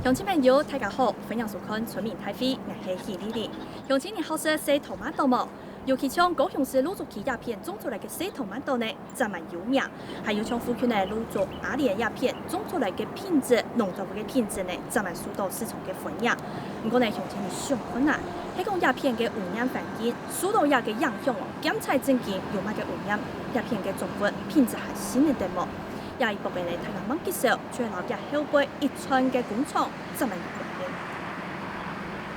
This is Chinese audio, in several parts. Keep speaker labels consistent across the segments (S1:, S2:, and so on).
S1: 乡亲朋友，大家好，欢迎收看《村民太妃》，我是喜丽丽。乡亲，你好食西토마토冇？尤其像高雄市芦竹区鸦片种出来的西토마토呢，真蛮有名。还有像附近的芦竹、阿里的鸦片种出来的品质、农作物的品质呢，真蛮受到市场的欢迎。不过呢，乡亲你想看啊，迄讲鸦片的污染环境受到也个影响哦，检测证件有乜个污染，鸦片的作物品质还新的得冇？也一部分呢，大家忙接受，却留下后辈一串的工厂，真蛮有名。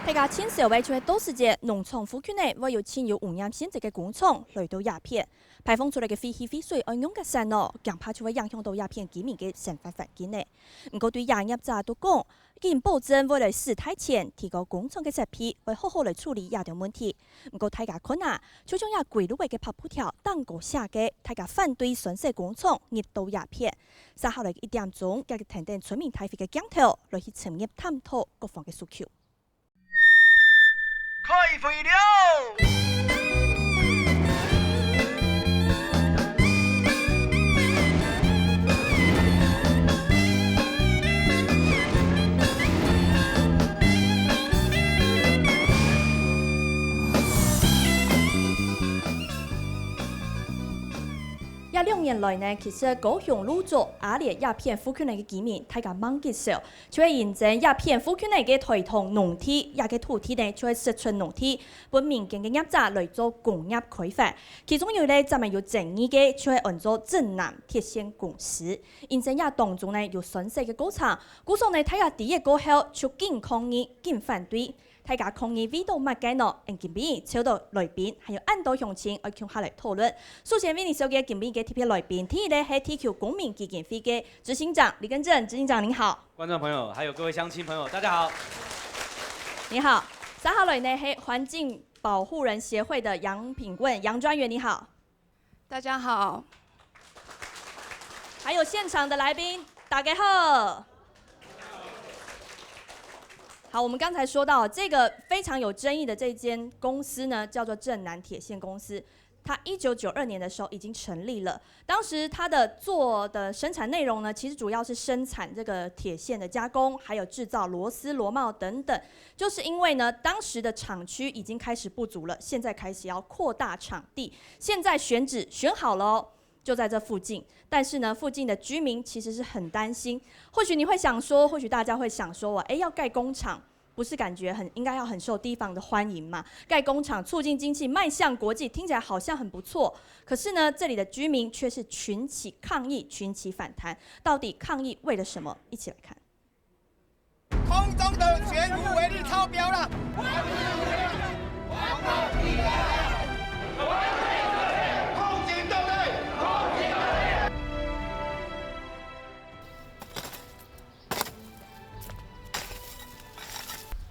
S1: 大家亲手为出都市嘅农场附近呢，会有亲有污染性质嘅工厂来到鸦片，排放出来嘅废气废水按用嘅散哦，更怕就会影响到鸦片居民嘅生活环境呢。不过对鸦业者都讲，既然保证未来4台前提高工厂嘅设备，会好好来处理鸦条问题。不过大家看啊，就像也规律嘅拍布条，当个下嘅，大家反对损失工厂入到鸦片。稍后来1点钟，加个听听村民太妃嘅镜头，来去深入探讨各方嘅诉求。
S2: 开会了！2
S1: 年来呢，其实高雄芦竹、阿里鸦片附近的居民，大家忙接受，就会认证鸦片附近的推动农地，也个土地呢，就会释出农地，本民间的业者来做工业开发。其中有咧，咱们有争议的，就会按照正南铁线公司，认证也当中呢有损失的过程，故说呢，大家第一过后就紧抗议、紧反对。大家抗议味道乜嘅呢？今边找到来宾，还有按到乡亲，我向下来讨论。首先为你收嘅今边嘅特别来宾，第一呢系 TQ 公民基金会嘅执行长李根正，执行长您好。
S3: 观众朋友，还有各位乡亲朋友，大家好。
S1: 你好。3号来呢系环境保护人协会的杨品问杨专员，你好。
S4: 大家好。
S1: 还有现场的来宾，大家好。好，我们刚才说到这个非常有争议的这间公司呢，叫做正南铁线公司。它1992年的时候已经成立了，当时它的做的生产内容呢，其实主要是生产这个铁线的加工，还有制造螺丝、螺帽等等。就是因为呢，当时的厂区已经开始不足了，现在开始要扩大场地，现在选址选好了哦。就在这附近，但是呢，附近的居民其实是很担心。或许你会想说，或许大家会想说，要盖工厂，不是感觉应该要很受地方的欢迎嘛？盖工厂促进经济迈向国际，听起来好像很不错。可是呢，这里的居民却是群起抗议、群起反弹。到底抗议为了什么？一起来看。
S2: 空中的悬浮微粒超标了。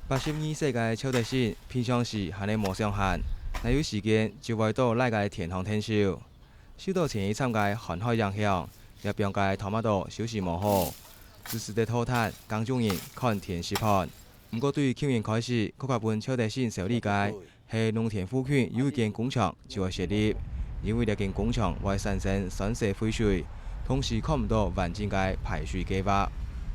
S5: 82世界超特性，平常时和你无相限，若有时间就会到那个天空天秀。受到前一参加旱害影响，也边界头马道收拾无好，只是在讨摊工种人看天食饭。不过对去年开始，国家本超特性小理解，喺农田附近有一间工厂就会设立，因为这间工厂会产生酸性废水，同时看唔到环境嘅排水计划。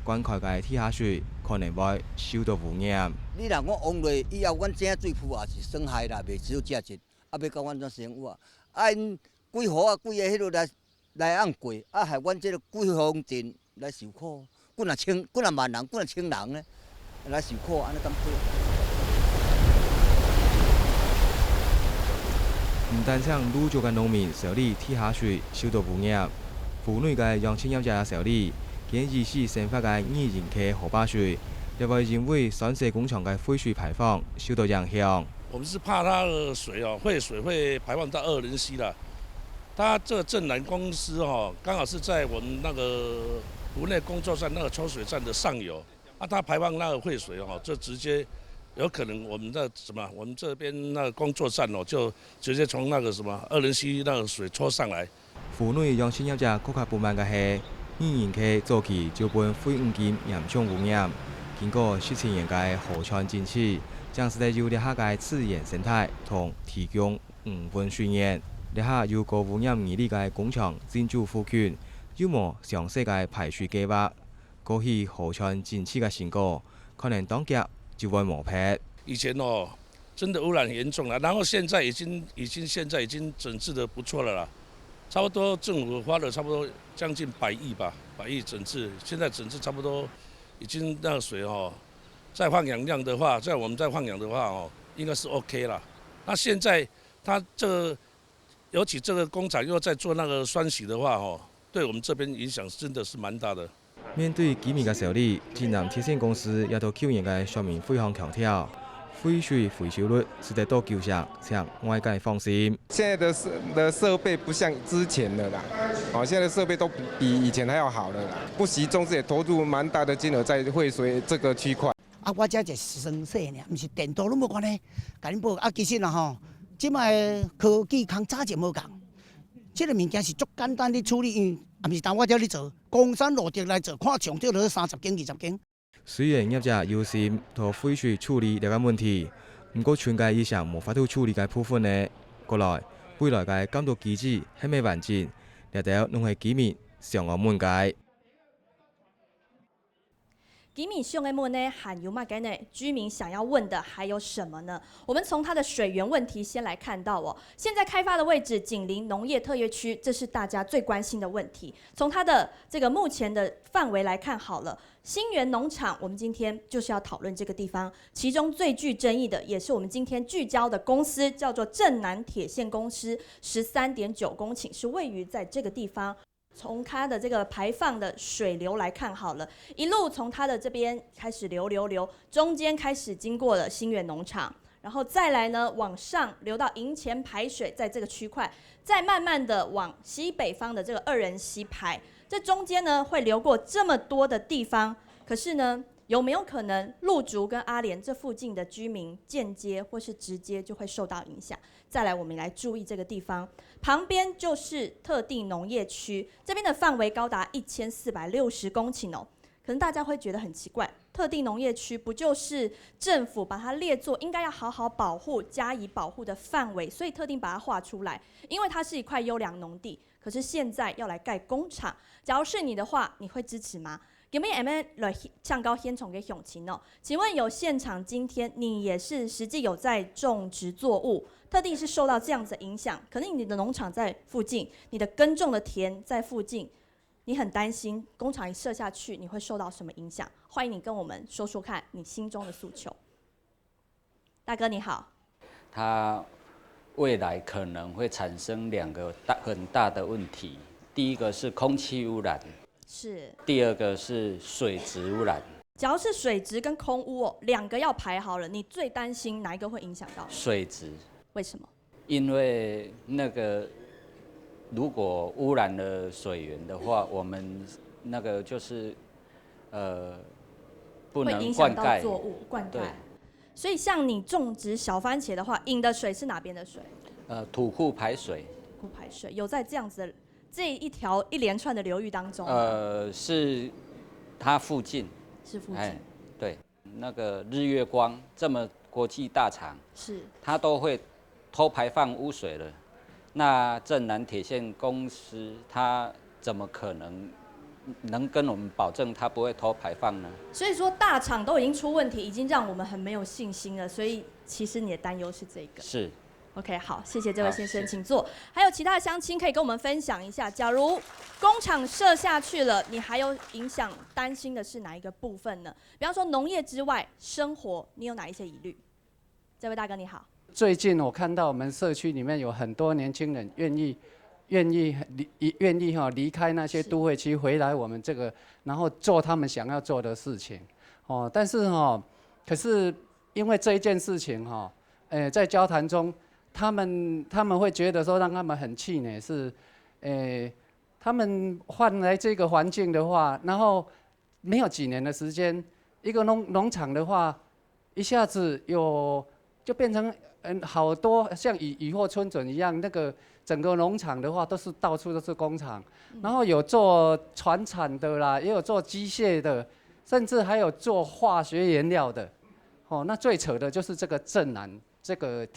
S5: 灌溉嘅地下水可能会受到污染。
S6: 你若我往落以后，阮井水库也是损害啦，袂只有这一，啊要教阮怎生活啊？因几户啊，几个迄落来按过，啊害阮这个几乡镇来受苦，几若万人，几若千人呢来受苦，安尼敢对？
S5: 唔单像芦竹嘅农民受理地下水受到污染，妇女嘅养亲业者受理。建议是生发嘅二人溪河坝水，也会因为酸性工厂嘅废水排放受到影响。
S7: 我们是怕它的水废水会排放到2人溪了。它这个正南公司刚好是在我们那个湖内工作站那个抽水站的上游，它排放那个废水就直接有可能我们我们这边那个工作站就直接从那个2人溪那个水抽上来。
S5: 妇女养亲业者更加不满嘅係。二人溪早期就被废五金严重污染，经过17年嘅河川整治，将是在有了下嘅自然生态同提供5分水源。了下有高污染二里嘅工厂进驻附近，有冇详细嘅排水计划？恭喜河川近期的成果，可能当局就会磨撇。
S7: 以前真的污染很严重了，然后现在已经整治的不错了啦，差不多政府花了差不多将近100亿吧，100亿整治，现在整治差不多已经那个水再放养量的话，我们再放养的话应该是 OK 啦。那现在它尤其这个工厂又在做那个酸洗的话对我们这边影响真的是蛮大的。
S5: 面对居民的受理，晋南铁线公司也对救援的说明非常强调。废水回收率是得到救上，让外界放心。
S8: 现在的设备不像之前了啦，现在的设备都比以前还要好了啦。不惜中资也投入蛮大的金额在废水这个区块。
S9: 我这是生细呢，毋是电动都无关系。甲恁报其实即摆科技较早就无共，这个物件是足简单的处理，因也毋是当我这里做，公山路地来做，看上少就30间20间。
S5: 虽然业者有心讨废水处理这个问题，不过全界以上无法度处理嘅部分呢，过来未来嘅监督机制还未完整，也得拢系居民上嘅问题。
S1: 吉米上的问呢，还有嘛？呢？居民想要问的还有什么呢？我们从它的水源问题先来看到现在开发的位置紧邻农业特约区，这是大家最关心的问题。从它的这个目前的范围来看，好了，新园农场，我们今天就是要讨论这个地方，其中最具争议的，也是我们今天聚焦的公司，叫做正南铁线公司，13.9公顷，是位于在这个地方。从它的这个排放的水流来看好了，一路从它的这边开始流，中间开始经过了新园农场，然后再来呢往上流到营前排水，在这个区块，再慢慢的往西北方的这个二仁溪排，这中间呢会流过这么多的地方，可是呢有没有可能鹿竹跟阿莲这附近的居民间接或是直接就会受到影响？再来，我们来注意这个地方，旁边就是特定农业区，这边的范围高达1460公顷可能大家会觉得很奇怪，特定农业区不就是政府把它列作应该要好好保护、加以保护的范围，所以特定把它划出来，因为它是一块优良农地。可是现在要来盖工厂，假如是你的话，你会支持吗？今日来上高先从给乡亲请问有现场今天你也是实际有在种植作物，特定是受到这样子的影响，可能你的农场在附近，你的耕种的田在附近，你很担心工厂一设下去你会受到什么影响？欢迎你跟我们说说看你心中的诉求。大哥你好。
S10: 它未来可能会产生2个很大的问题，第一个是空气污染。
S1: 是。第
S10: 二个是水质污染。
S1: 假如是水质跟空污2个要排好了，你最担心哪一个会影响到？
S10: 水质。
S1: 为什么？
S10: 因为那个如果污染了水源的话，我们那个就是不能灌溉。会影响到
S1: 作物灌溉。所以像你种植小番茄的话，引的水是哪边的水？
S10: 土库排水。
S1: 土库排水有在这样子的这一连串的流域当中。
S10: 是它附近。
S1: 是附近。
S10: 对，那个日月光这么国际大厂，
S1: 是
S10: 它都会偷排放污水了。那正南铁线公司它怎么可能跟我们保证它不会偷排放呢？
S1: 所以说大厂都已经出问题，已经让我们很没有信心了。所以其实你的担忧是这个。
S10: 是。
S1: OK， 好，谢谢这位先生，请坐。还有其他的乡亲可以跟我们分享一下，假如工厂设下去了，你还有影响担心的是哪一个部分呢？比方说农业之外，生活你有哪一些疑虑？这位大哥你好。
S11: 最近我看到我们社区里面有很多年轻人愿意离开那些都会区回来我们这个，然后做他们想要做的事情，但是可是因为这一件事情在交谈中，他们会觉得说让他们很气馁，是他们换来这个环境的话，然后没有几年的时间，一个农场的话，一下子就变成好多像渔获村准一样，那个整个农场的话都是到处都是工厂，然后有做传产的啦，也有做机械的，甚至还有做化学原料的。那最扯的就是这个正南这个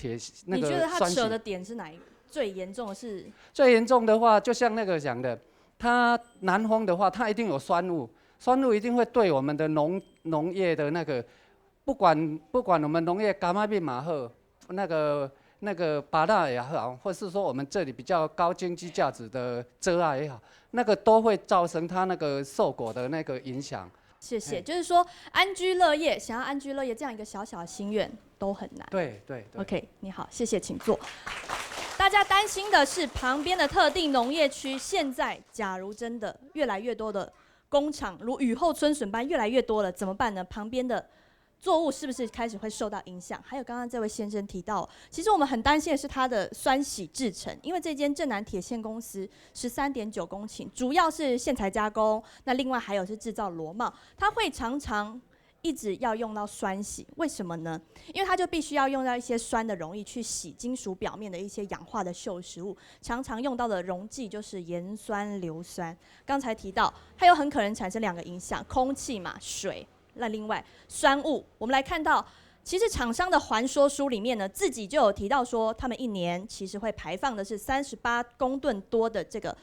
S11: 那个。你
S1: 觉得他扯的点是哪一个？最严重的是？
S11: 最严重的话，就像那个讲的，它南风的话，它一定有酸雾。酸雾一定会对我们的农业的那个，不管我们农业柑仔面嘛好，那个芭乐也好，或是说我们这里比较高经济价值的蔗啊也好，那个都会造成它那个受果的那个影响。
S1: 谢谢，就是说安居乐业，想要安居乐业这样一个小小的心愿都很难。
S11: 对。
S1: OK， 你好，谢谢，请坐。大家担心的是旁边的特定农业区，现在假如真的越来越多的工厂如雨后春笋般越来越多了，怎么办呢？旁边的作物是不是开始会受到影响？还有刚刚这位先生提到，其实我们很担心的是它的酸洗制程，因为这间正南铁线公司13.9公顷，主要是线材加工，那另外还有是制造螺帽，它会常常一直要用到酸洗，为什么呢？因为它就必须要用到一些酸的溶液去洗金属表面的一些氧化的锈蚀物，常常用到的溶剂就是盐酸、硫酸。刚才提到，它有很可能产生2个影响：空气嘛，水。那另外酸雾，我们来看到，其实厂商的环说书里面呢，自己就有提到说，他们一年其实会排放的是38公吨多的这个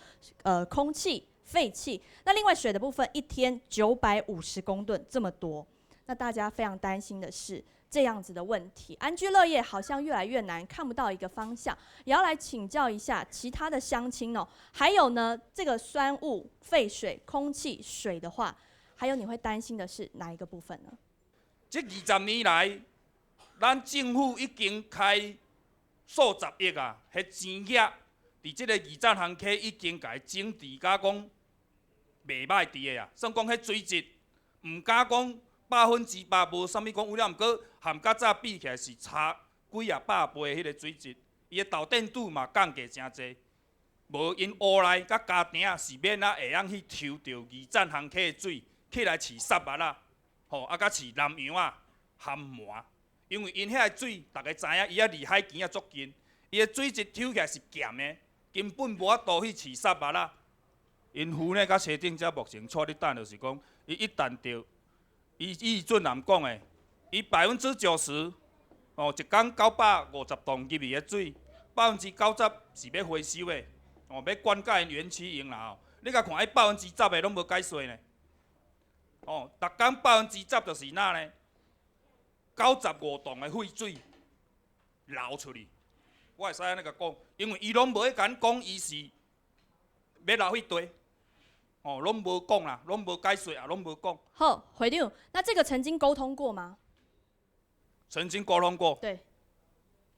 S1: 空气废气。那另外水的部分，一天950公吨，这么多。那大家非常担心的是这样子的问题，安居乐业好像越来越难，看不到一个方向。也要来请教一下其他的乡亲哦。还有呢，这个酸雾、废水、空气、水的话。还有你会担心的是哪一个部分呢？
S12: 这20年来，咱政府已经开数十亿啊，迄钱额，伫这个二站巷溪已经甲伊整治甲讲袂歹伫的啊。算讲迄水质，毋敢讲100%无啥物讲污染，毋过含较早比起来是差几啊百倍迄个水质。伊的导电度嘛降低真济，无因屋内甲家庭啊是免会晓去抽到二站巷溪的水。起来饲沙物啊，甲饲南洋啊、含糜，因为因遐个水，大家知影，伊啊离海边啊足近，伊个水质抽起来是咸的，根本无法度去饲沙物啊。因府呢，甲车顶遮目前带咧等，就是讲，伊一旦着，伊准南讲的，伊90%，一工950吨入去的水，90%是要回收的，要灌溉因园区用啦。你甲看，伊10%的拢无解释呢。逐工10%就是哪呢？95吨的废水流出去，我会使安尼甲讲，因为伊拢无去甲咱讲，伊是要流去地，拢无讲啦，拢无解释啊，拢无讲。
S1: 好，会长，那这个曾经沟通过吗？
S12: 曾经沟通过。
S1: 对，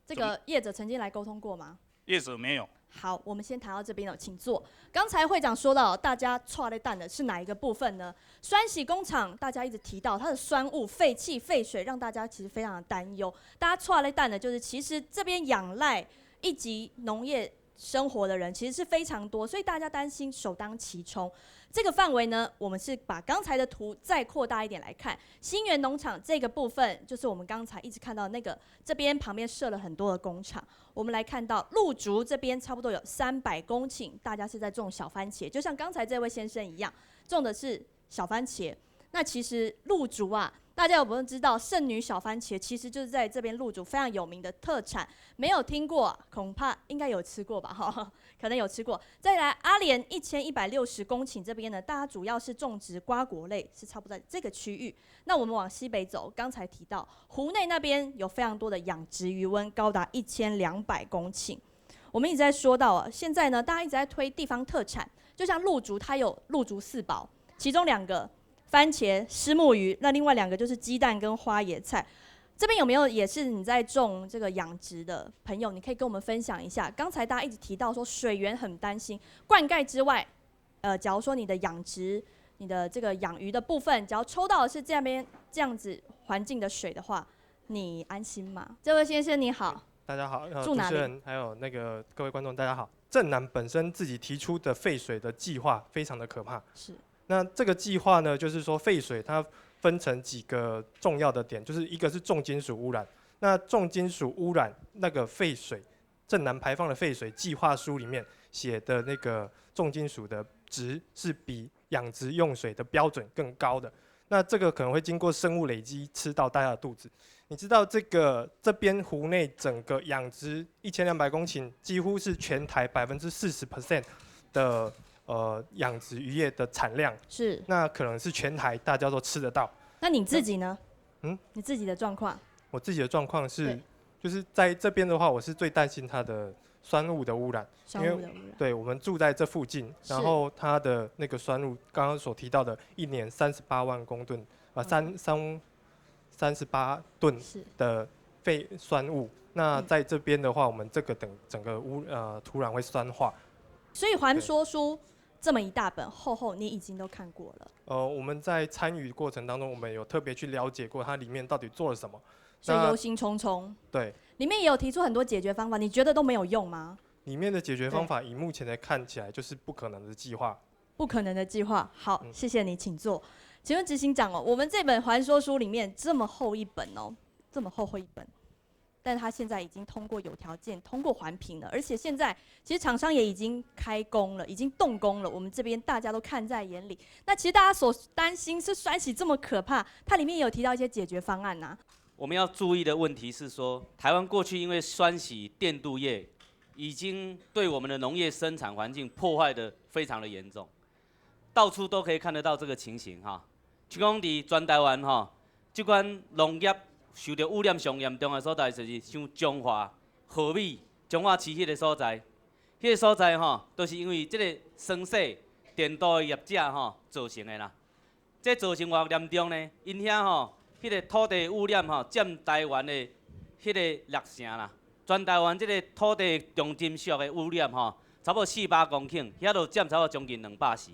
S1: 这个业者曾经来沟通过吗？
S12: 业者没有。
S1: 好，我们先谈到这边了，请坐。刚才会长说到，大家错在蛋的是哪一个部分呢？酸洗工厂，大家一直提到它的酸雾、废气、废水，让大家其实非常的担忧。大家错在蛋的就是，其实这边仰赖一级农业生活的人其实是非常多，所以大家担心首当其冲。这个范围呢，我们是把刚才的图再扩大一点来看。新源农场这个部分，就是我们刚才一直看到那个，这边旁边设了很多的工厂。我们来看到鹿竹这边差不多有300公顷，大家是在种小番茄，就像刚才这位先生一样，种的是小番茄。那其实鹿竹啊，大家有没有知道圣女小番茄其实就是在这边鹿竹非常有名的特产？没有听过，恐怕应该有吃过吧？哈，可能有吃过。再来阿莲1160公顷这边呢，大家主要是种植瓜果类，是差不多在这个区域。那我们往西北走，刚才提到湖内那边有非常多的养殖渔温，高达1200公顷。我们一直在说到啊，现在呢，大家一直在推地方特产，就像鹿竹，它有鹿竹4宝，其中2个。番茄、虱目鱼，那另外2个就是鸡蛋跟花椰菜。这边有没有也是你在种这个养殖的朋友？你可以跟我们分享一下。刚才大家一直提到说水源很担心，灌溉之外，假如说你的养殖、你的这个养鱼的部分，只要抽到的是这边这样子环境的水的话，你安心吗？这位先生你好。
S13: 大家好，
S1: 住哪里？
S13: 主持人还有各位观众大家好。正南本身自己提出的废水的计划非常的可怕。
S1: 是。
S13: 那这个计划呢，就是说废水它分成几个重要的点，就是一个是重金属污染。那重金属污染那个废水，正南排放的废水计划书里面写的那个重金属的值是比养殖用水的标准更高的。那这个可能会经过生物累积吃到大家的肚子。你知道这边湖内整个养殖1200公顷，几乎是全台40% 的养殖渔业的产量，
S1: 是，
S13: 那可能是全台大家都吃得到。
S1: 那你自己呢？你自己的状况？
S13: 我自己的状况是，就是在这边的话，我是最担心它的酸雾的污染，
S1: 酸雾的污染。
S13: 对，我们住在这附近，然后它的那个酸雾，刚刚所提到的1年38万公吨，38吨的废酸雾。那在这边的话，我们这个整个土壤会酸化。
S1: 所以环说书这么一大本厚厚，你已经都看过了。
S13: 我们在参与过程当中，我们有特别去了解过它里面到底做了什么。
S1: 所以忧心忡忡。
S13: 对。
S1: 里面也有提出很多解决方法，你觉得都没有用吗？
S13: 里面的解决方法，以目前来看起来就是不可能的计划。
S1: 不可能的计划。好，谢谢你，请坐。请问执行长哦，我们这本环说书里面这么厚一本哦，这么厚一本。但是它现在已经通过有条件通过环评了，而且现在其实厂商也已经开工了，已经动工了，我们这边大家都看在眼里。那其实大家所担心是酸洗这么可怕，它里面也有提到一些解决方案呐。
S3: 我们要注意的问题是说，台湾过去因为酸洗电镀业，已经对我们的农业生产环境破坏得非常的严重，到处都可以看得到这个情形哈。像讲伫全台湾哈，这款农业受到污染上严重的所在，就是像彰化、和美、彰化市迄个所在，迄个所在吼，都是因为这个酸洗电镀的业者吼造成的啦。这造成偌严重呢？因遐吼，迄个土地污染吼，占台湾的迄个6成啦。全台湾这个土地重金属的污染吼，差不多400公顷，遐都占差不多将近200时，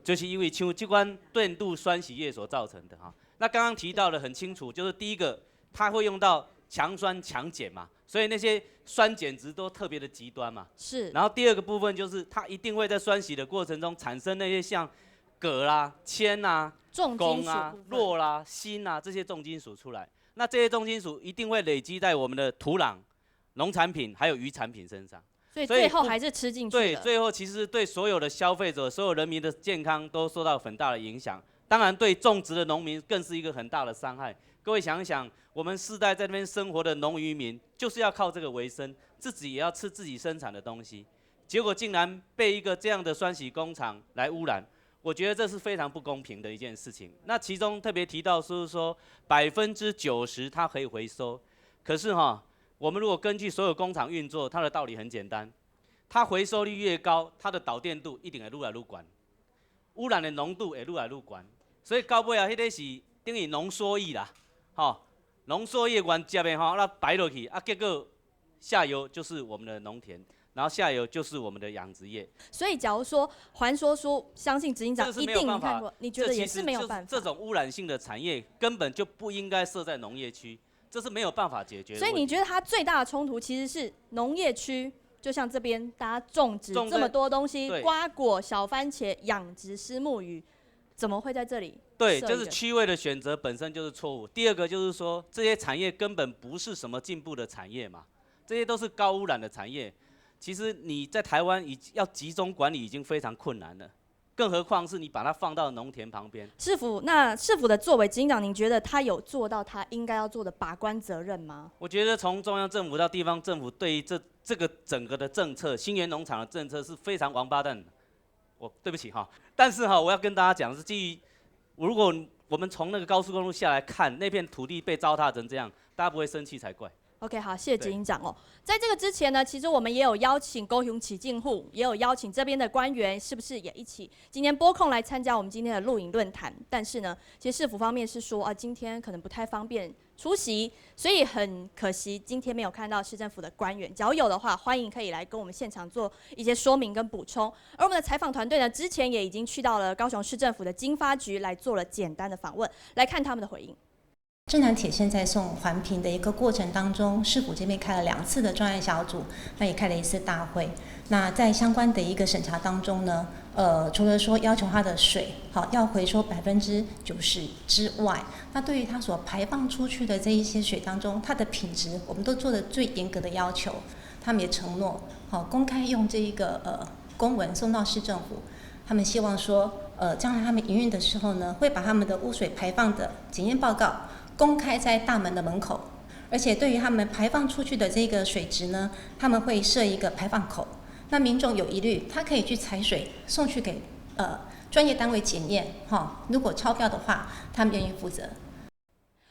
S3: 就是因为像这款电镀酸洗业所造成的哈。那刚刚提到的很清楚，就是第一个。它会用到强酸强碱嘛，所以那些酸碱值都特别的极端嘛。
S1: 是。
S3: 然后第二个部分就是它一定会在酸洗的过程中产生那些像镉啦、铅啊、汞啊、铬啦、锌啊这些重金属出来。那这些重金属一定会累积在我们的土壤、农产品还有渔产品身上。
S1: 所以最后还是吃进去的。
S3: 对，最后其实对所有的消费者、所有人民的健康都受到很大的影响。当然，对种植的农民更是一个很大的伤害。各位想一想，我们世代在那边生活的农渔民，就是要靠这个为生，自己也要吃自己生产的东西，结果竟然被一个这样的酸洗工厂来污染，我觉得这是非常不公平的一件事情。那其中特别提到是说90%它可以回收，可是我们如果根据所有工厂运作，它的道理很简单，它回收率越高，它的导电度一定会越来越高，污染的浓度会越来越高，所以到尾啊，迄个是等于浓缩液啦。浓缩液原接的那摆落去啊，结果下游就是我们的农田，然后下游就是我们的养殖业。
S1: 所以，假如说环说书，相信执行长一定看过，你觉得也是没有办法。
S3: 这种污染性的产业根本就不应该设在农业区，这是没有办法解决的。
S1: 所以你觉得它最大的冲突其实是农业区，就像这边大家种植这么多东西，瓜果、小番茄、养殖虱目鱼，怎么会在这里？
S3: 对，就是区位的选择本身就是错误。第二个就是说，这些产业根本不是什么进步的产业嘛，这些都是高污染的产业。其实你在台湾要集中管理已经非常困难了，更何况是你把它放到农田旁边。
S1: 市府的作为，执行长，您觉得他有做到他应该要做的把关责任吗？
S3: 我觉得从中央政府到地方政府，对于这个整个的政策，新源农场的政策是非常王八蛋的。对不起但是我要跟大家讲的是，基于如果我们从那个高速公路下来看，那片土地被糟蹋成这样，大家不会生气才怪。
S1: OK， 好，谢谢执行长哦。在这个之前呢，其实我们也有邀请高雄起进户，也有邀请这边的官员，是不是也一起今天拨空来参加我们今天的录影论坛？但是呢，其实市府方面是说今天可能不太方便出席，所以很可惜今天没有看到市政府的官员。假如有的话，欢迎可以来跟我们现场做一些说明跟补充。而我们的采访团队呢，之前也已经去到了高雄市政府的经发局来做了简单的访问，来看他们的回应。
S14: 正南铁线在送环评的一个过程当中，市府这边开了2次的专案小组，那也开了1次大会。那在相关的一个审查当中呢，除了说要求它的水要回收90%之外，那对于它所排放出去的这一些水当中，它的品质我们都做了最严格的要求。他们也承诺公开用这一个公文送到市政府，他们希望说将来他们营运的时候呢，会把他们的污水排放的检验报告公开在大门的门口，而且对于他们排放出去的这个水质呢，他们会设一个排放口。那民众有疑虑，他可以去采水送去给专业单位检验，如果超标的话，他们愿意负责。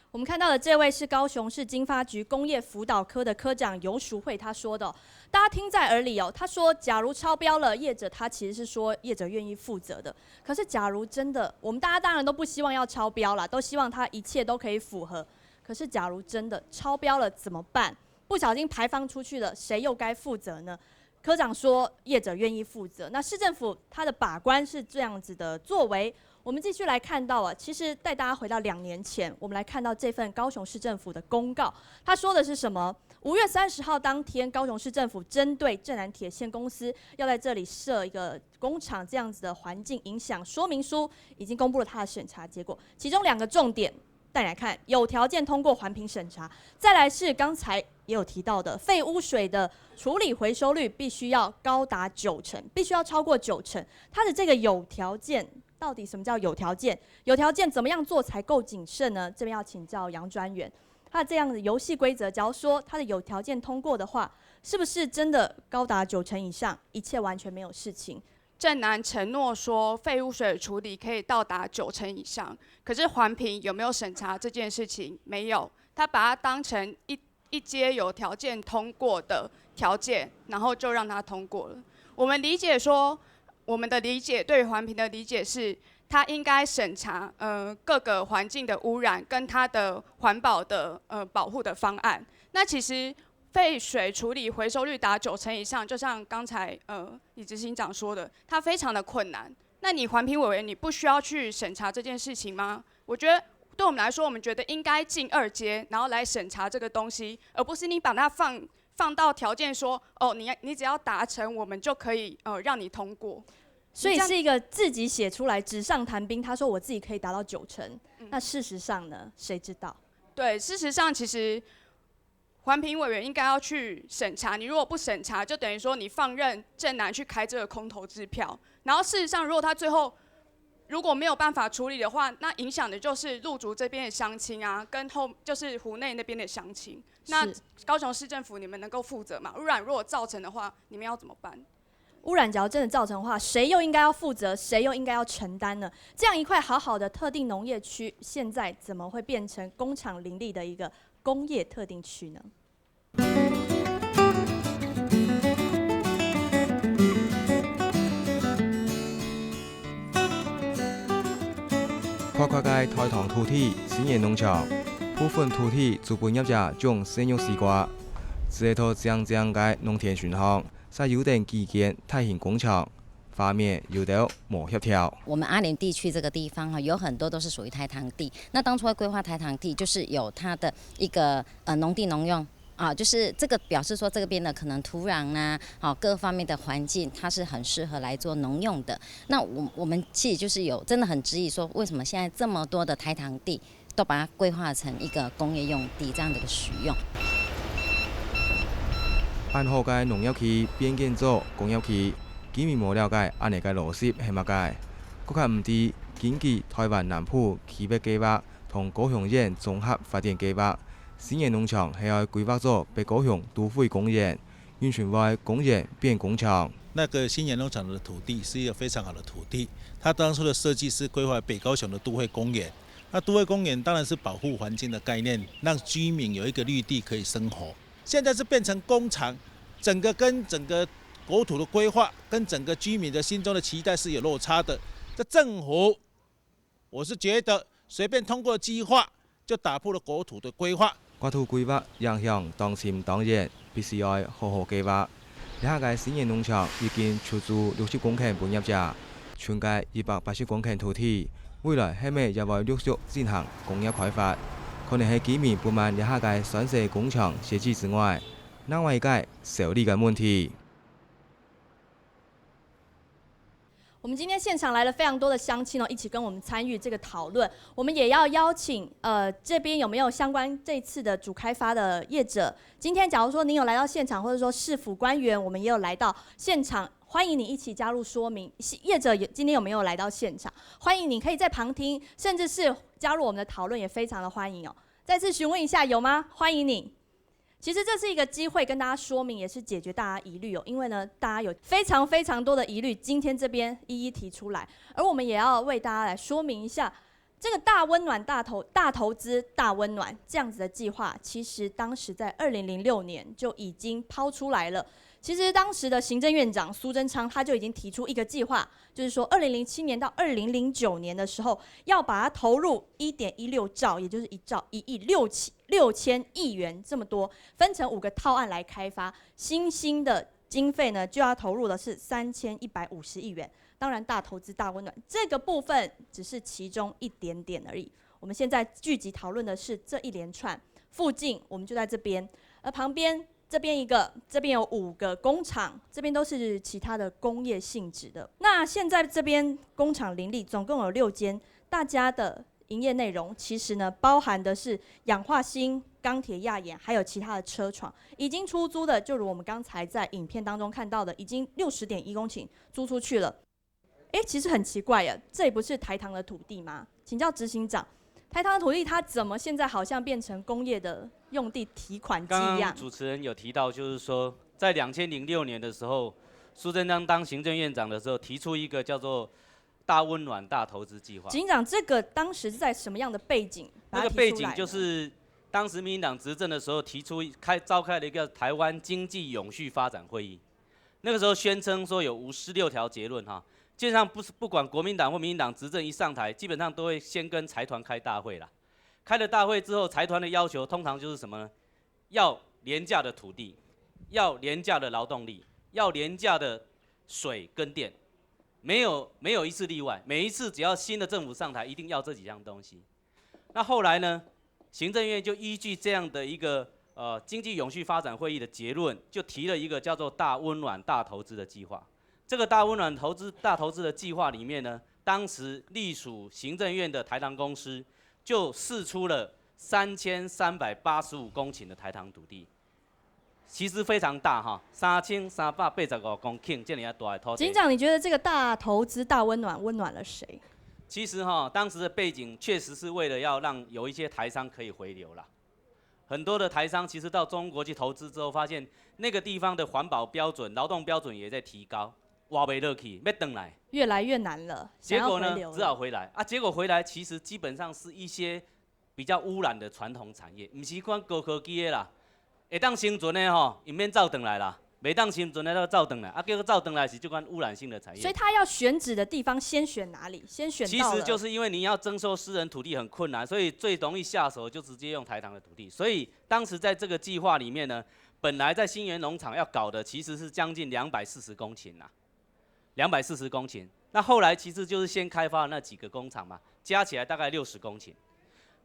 S1: 我们看到的这位是高雄市经发局工业辅导科的科长游淑慧，他说的，大家听在耳里哦。他说，假如超标了，业者他其实是说业者愿意负责的。可是，假如真的，我们大家当然都不希望要超标啦，都希望它一切都可以符合。可是，假如真的超标了怎么办？不小心排放出去了，谁又该负责呢？科长说，业者愿意负责。那市政府它的把关是这样子的作为。我们继续来看到啊，其实带大家回到2年前，我们来看到这份高雄市政府的公告，他说的是什么？5月30号当天，高雄市政府针对正南铁线公司要在这里设一个工厂这样子的环境影响说明书，已经公布了它的审查结果，其中2个重点。带你来看，有条件通过环评审查，再来是刚才也有提到的废污水的处理回收率必须要高达90%，必须要超过90%。它的这个有条件，到底什么叫有条件？有条件怎么样做才够谨慎呢？这边要请教杨专员，它这样的游戏规则，假如说它的有条件通过的话，是不是真的高达90%以上，一切完全没有事情？
S4: 正南承诺说废污水处理可以到达90%以上，可是环评有没有审查这件事情？没有，他把它当成一阶有条件通过的条件，然后就让它通过了。我们理解说，我们的理解对于环评的理解是，它应该审查各个环境的污染跟它的环保的保护的方案。那其实废水处理回收率达90%以上，就像刚才李执行长说的，它非常的困难。那你环评委员，你不需要去审查这件事情吗？我觉得对我们来说，我们觉得应该进2阶，然后来审查这个东西，而不是你把它放到条件说，哦，你只要达成，我们就可以让你通过。
S1: 所以是一个自己写出来纸上谈兵，他说我自己可以达到90%，那事实上呢，谁知道？
S4: 对，事实上其实环评委员应该要去审查，你如果不审查，就等于说你放任正南去开这个空头支票。然后事实上，如果他最后如果没有办法处理的话，那影响的就是路竹这边的乡亲啊，跟就是湖内那边的乡亲。那高雄市政府你们能够负责吗？污染如果造成的话，你们要怎么办？
S1: 污染只要真的造成的话，谁又应该要负责，谁又应该要承担呢？这样一块好好的特定农业区，现在怎么会变成工厂林立的一个工业特定区呢？
S5: 跨界台糖土地新业农场，部分土地资本业者将生育西瓜，这套这样的农田巡航，在有点基建大型工厂方面有点没协调。
S15: 我们阿莲地区这个地方有很多都是属于台糖地。那当初会规划台糖地，就是有它的一个农地农用。就是这个表示说这边的可能土壤啊，各方面的环境，它是很适合来做农用的。那我们其实就是有真的很质疑说，为什么现在这么多的台糖地都把它规划成一个工业用地这样的一个使用？
S5: 安好街农业区变建做工业区，居民无了解安尼个路线系乜个，更加唔知近期台湾南部起北计划同高雄县综合发展计划。新业农场系要规划做被高雄都会公园，运chuyển外公园变工厂。
S16: 那个新业农场的土地是一个非常好的土地，它当初的设计是规划北高雄的都会公园。那都会公园当然是保护环境的概念，让居民有一个绿地可以生活。现在是变成工厂，跟整个国土的规划跟整个居民的心中的期待是有落差的。这政府，我是觉得随便通过计划就打破了国土的规划。
S5: 国土规划影响当前当然必须要好好计划。下届新业农场已经出租60公顷本业者，全界180公頃土地，未来係咪也會陸續進行工業開發？可能係居民不滿下屆選擇工廠設計之外，另外一個受理嘅問題。
S1: 我们今天现场来了非常多的乡亲一起跟我们参与这个讨论。我们也要邀请这边有没有相关这次的主开发的业者？今天假如说您有来到现场，或者说市府官员，我们也有来到现场，欢迎你一起加入说明。业者今天有没有来到现场？欢迎你可以在旁听，甚至是加入我们的讨论，也非常的欢迎哦。再次询问一下有吗？欢迎你。其实这是一个机会跟大家说明，也是解决大家疑虑哦。因为呢，大家有非常多的疑虑，今天这边一一提出来，而我们也要为大家来说明一下。这个大温暖、大投资、大温暖这样子的计划，其实当时在2006年就已经抛出来了。其实当时的行政院长苏贞昌他就已经提出一个计划，就是说2007年到2009年的时候，要把它投入1.16兆，也就是1亿6000亿元这么多，分成5个套案来开发。新兴的经费呢，就要投入的是3150亿元。当然，大投资、大温暖这个部分只是其中一点点而已。我们现在聚集讨论的是这一连串附近，我们就在这边，而旁边这边一个，这边有5个工厂，这边都是其他的工业性质的。那现在这边工厂林立，总共有6间，大家的营业内容其实呢，包含的是氧化锌、钢铁、亚盐，还有其他的车床。已经出租的，就如我们刚才在影片当中看到的，已经60.1公顷租出去了。其实很奇怪耶，这里不是台糖的土地吗？请教执行长，台糖的土地它怎么现在好像变成工业的用地提款机一样？
S3: 刚刚主持人有提到，就是说在2006年的时候，苏贞昌当行政院长的时候，提出一个叫做大温暖大投资计划。
S1: 执行长，这个当时是在什么样的背景？
S3: 那个背景就是当时民进党执政的时候，提出召开了一个台湾经济永续发展会议。那个时候宣称说有56条结论哈。基本上不管国民党或民进党执政一上台，基本上都会先跟财团开大会啦。开了大会之后，财团的要求通常就是什么呢？要廉价的土地，要廉价的劳动力，要廉价的水跟电，没有一次例外。每一次只要新的政府上台，一定要这几样东西。那后来呢，行政院就依据这样的一个经济永续发展会议的结论，就提了一个叫做大温暖大投资的计划。这个大温暖大投资的计划里面呢，当时隶属行政院的台糖公司就释出了3385公顷的台糖土地，其实非常大哈，3385公顷这么大的土地。
S1: 警长，你觉得这个大投资大温暖温暖了谁？
S3: 其实当时的背景确实是为了要让有一些台商可以回流啦。很多的台商其实到中国去投资之后，发现那个地方的环保标准、劳动标准也在提高。挖不落去，要回来，
S1: 越来越难了。
S3: 结果呢，只好回来啊。结果回来，其实基本上是一些比较污染的传统产业，不是款高科技的啦。会当生存的吼，伊免走回来啦；袂当生存的都走回来。啊，结果走回来是这款污染性的产业。
S1: 所以他要选址的地方，先选哪里？先选到了。
S3: 其实就是因为你要征收私人土地很困难，所以最容易下手就直接用台糖的土地。所以当时在这个计划里面呢，本来在新园农场要搞的其实是将近240公顷呐。240公顷，那后来其实就是先开发那几个工厂嘛，加起来大概60公顷。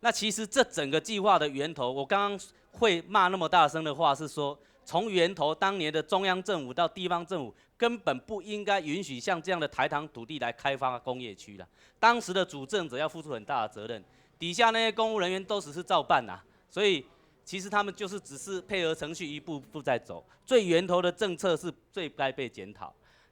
S3: 那其实这整个计划的源头，我刚刚会骂那么大声的话，是说从源头当年的中央政府到地方政府，根本不应该允许像这样的台糖土地来开发工业区了。当时的主政者要付出很大的责任，底下那些公务人员都只是照办呐，所以其实他们就是只是配合程序一步步在走，最源头的政策是最该被检讨。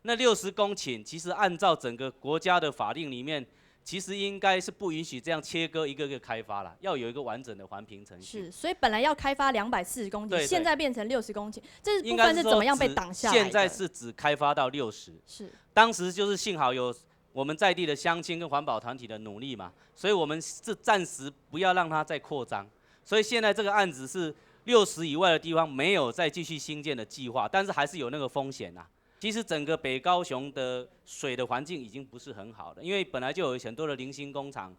S3: 那60公顷，其实按照整个国家的法令里面，其实应该是不允许这样切割一个个开发啦，要有一个完整的环评程序。
S1: 是，所以本来要开发240公顷，现在变成60公顷，这部分是怎么样被挡下来的？
S3: 现在是只开发到60。
S1: 是。当
S3: 时就是幸好有我们在地的乡亲跟环保团体的努力嘛，所以我们是暂时不要让它再扩张。所以现在这个案子是60以外的地方没有再继续新建的计划，但是还是有那个风险呐。其实整个北高雄的水的环境已经不是很好了，因为本来就有很多的零星工厂，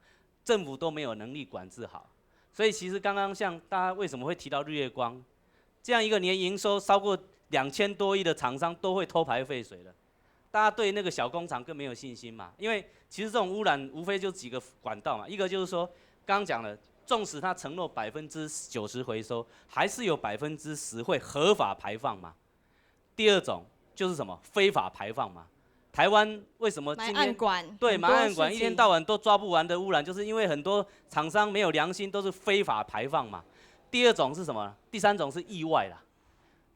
S3: 政府都没有能力管制好。所以其实刚刚像大家为什么会提到日月光，这样一个年营收超过2000多亿的厂商都会偷排废水了，大家对那个小工厂更没有信心嘛？因为其实这种污染无非就几个管道嘛，一个就是说刚刚讲了，纵使他承诺90%回收，还是有10%会合法排放嘛。第二种就是什么非法排放嘛？台湾为什么今天
S1: 埋岸管
S3: 对埋岸管一天到晚都抓不完的污染，就是因为很多厂商没有良心，都是非法排放嘛。第二种是什么？第三种是意外啦。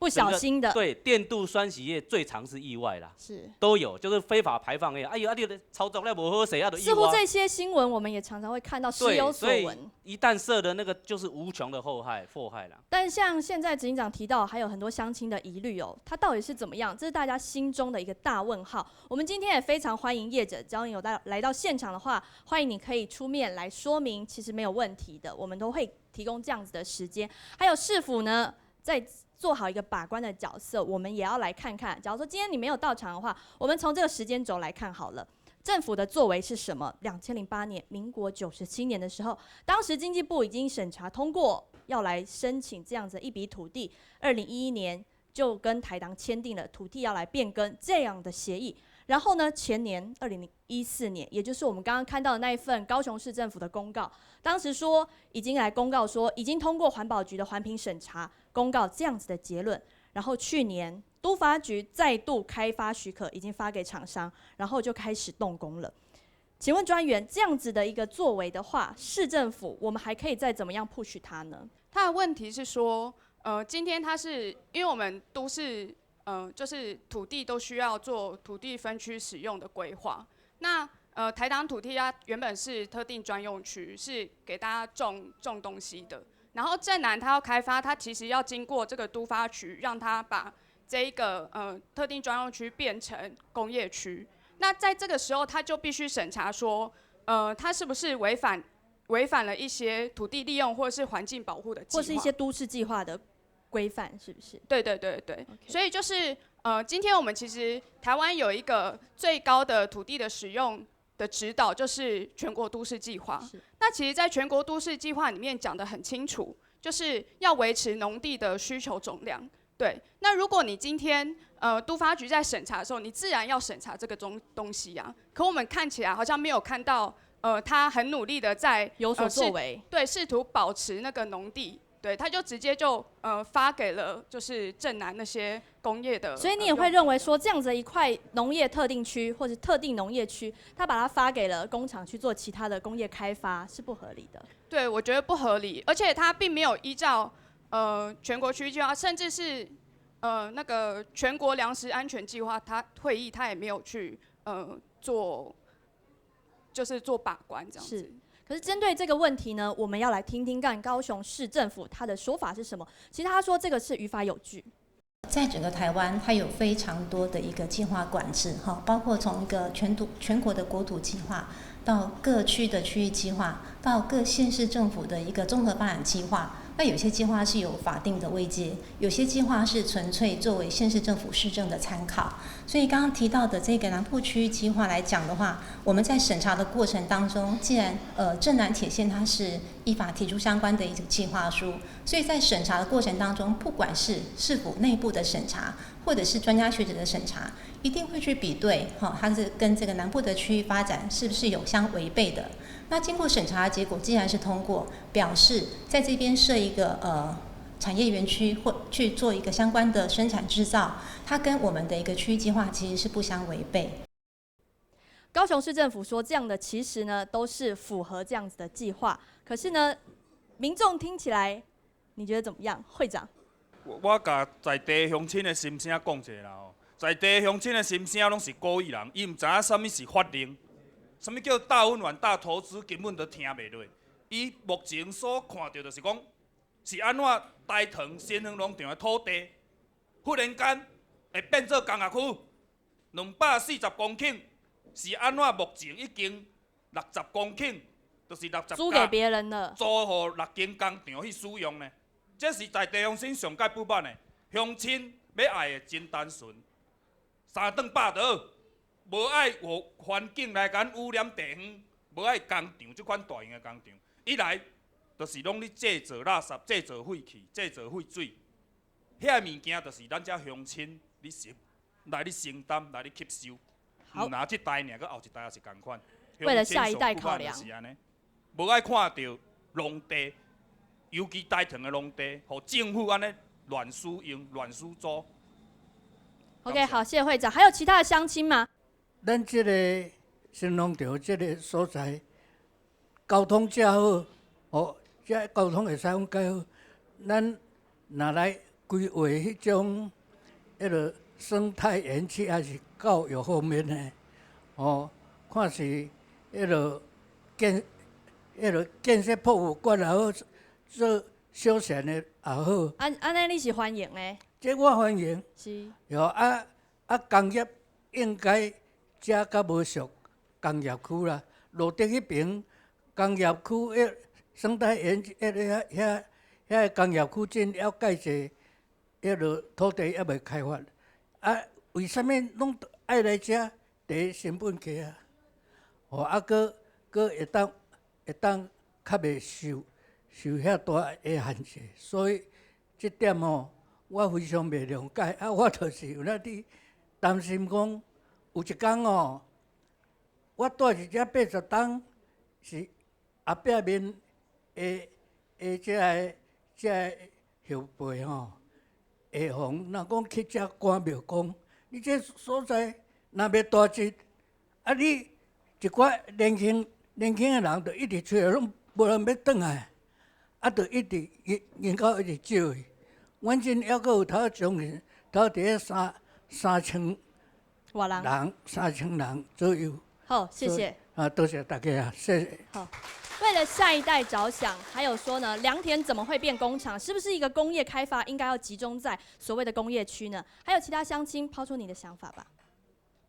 S1: 不小心的，
S3: 对，电镀酸洗液最常是意外啦，
S1: 是
S3: 都有，就是非法排放液。哎呦，你的操作那不喝水，啊，
S1: 似乎这些新闻我们也常常会看到，时有所闻。
S3: 一旦涉的那个就是无穷的祸害啦。
S1: 但像现在执行长提到，还有很多乡亲的疑虑哦，它到底是怎么样？这是大家心中的一个大问号。我们今天也非常欢迎业者，只要你有来到现场的话，欢迎你可以出面来说明，其实没有问题的，我们都会提供这样子的时间。还有市府呢，在做好一个把关的角色，我们也要来看看。假如说今天你没有到场的话，我们从这个时间轴来看好了，政府的作为是什么？2008年，民国97年的时候，当时经济部已经审查通过，要来申请这样子一笔土地。2011年就跟台糖签订了土地要来变更这样的协议。然后呢，前年2014年，也就是我们刚刚看到的那一份高雄市政府的公告，当时说已经来公告说已经通过环保局的环评审查，公告这样子的结论。然后去年都发局再度开发许可，已经发给厂商，然后就开始动工了。请问专员，这样子的一个作为的话，市政府我们还可以再怎么样 push 它呢？
S4: 他的问题是说，今天他是因为我们都市。就是土地都需要做土地分区使用的规划。那台糖土地它原本是特定专用区，是给大家种东西的。然后正南它要开发，它其实要经过这个都发局，让它把这一个特定专用区变成工业区。那在这个时候，它就必须审查说，它是不是违反了一些土地利用或者是环境保护的计划，
S1: 或是一些都市计划的规范，是不是？
S4: 对对对对， 所以就是今天我们其实台湾有一个最高的土地的使用的指导，就是全国都市计划。那其实，在全国都市计划里面讲得很清楚，就是要维持农地的需求总量。对，那如果你今天都发局在审查的时候，你自然要审查这个东西啊。可我们看起来好像没有看到他很努力的在
S1: 有所作为，
S4: 对，试图保持那个农地。对，他就直接就发给了就是正南那些工业的，
S1: 所以你也会认为说这样子一块农业特定区或者特定农业区，他把它发给了工厂去做其他的工业开发是不合理的。
S4: 对，我觉得不合理，而且他并没有依照全国区域计划，甚至是那个全国粮食安全计划，他会议他也没有去做把关这样子。
S1: 可是针对这个问题呢，我们要来听听看高雄市政府他的说法是什么。其实他说这个是于法有据。
S14: 在整个台湾，它有非常多的一个计划管制，包括从一个全国的国土计划，到各区的区域计划，到各县市政府的一个综合发展计划。那有些计划是有法定的位阶，有些计划是纯粹作为县市政府施政的参考。所以刚刚提到的这个南部区域计划来讲的话，我们在审查的过程当中，既然正南铁线它是依法提出相关的一个计划书，所以在审查的过程当中，不管是市府内部的审查，或者是专家学者的审查，一定会去比对，它是跟这个南部的区域发展是不是有相违背的。那经过审查的结果，既然是通过，表示在这边设一个产业园区或去做一个相关的生产制造，它跟我们的一个区域计划其实是不相违背。
S1: 高雄市政府说这样的其实呢都是符合这样子的计划，可是呢民众听起来你觉得怎么样，会长？
S12: 我甲在地乡亲的心声讲一下啦吼，在地乡亲的心声拢是故意人，伊唔知影啥物是法令。什么叫大温暖、大投资，根本都听袂落。伊目前所看到就是讲，是安怎台糖新兴农场的土地，忽然间会变做工业区，240公顷，是安怎目前已经60公顷，就是60
S1: 租给别人了，
S12: 租予6间工厂去使用呢？这是在地乡亲上界不满的，乡亲要爱的真单纯，3顿饱倒。无爱环境来甲污染地方，无爱工厂即款大型的工厂，一来就是拢咧制造垃圾、制造废气、制造废水，遐物件就是咱遮乡亲来咧承担、来咧吸收。毋拿即代尔，佮后一代也是共款。
S1: 为了下一代考量。
S12: 无爱看到农地，尤其台糖的农地，互政府安尼乱使用、乱使租。
S1: OK， 好，谢谢会长。还有其他的乡亲吗？
S17: 咱这个新农场这个所在，交通正好，这交通会使讲介好。咱若来规划迄种迄个生态园区，还是教育方面的，看是迄个建设博物馆也好，做休闲的也好。
S1: 安尼你是欢迎的？
S17: 这我欢迎。
S1: 是。
S17: 工业应该遮较无属工业区啦，路顶迄边工业区迄生态园遐工业区真了解者，迄落土地还未开发，为什么拢爱来遮？第一成本低啊，搁会当较袂受遐大的限制，所以这点我非常袂谅解。我就是有那伫担心讲，有一天我住伫遮80栋，是后壁面这后辈下防，若讲去遮关庙讲，你这所在若要大只，你一寡年轻的人就一直出来，拢无人要转来，就一直人口一直少去。阮真还阁有头将近头伫3000人，3000人左右。
S1: 好，谢谢。
S17: 多谢大家，谢谢。
S1: 好。为了下一代着想，还有说呢，良田怎么会变工厂？是不是一个工业开发应该要集中在所谓的工业区呢？还有其他乡亲抛出你的想法吧。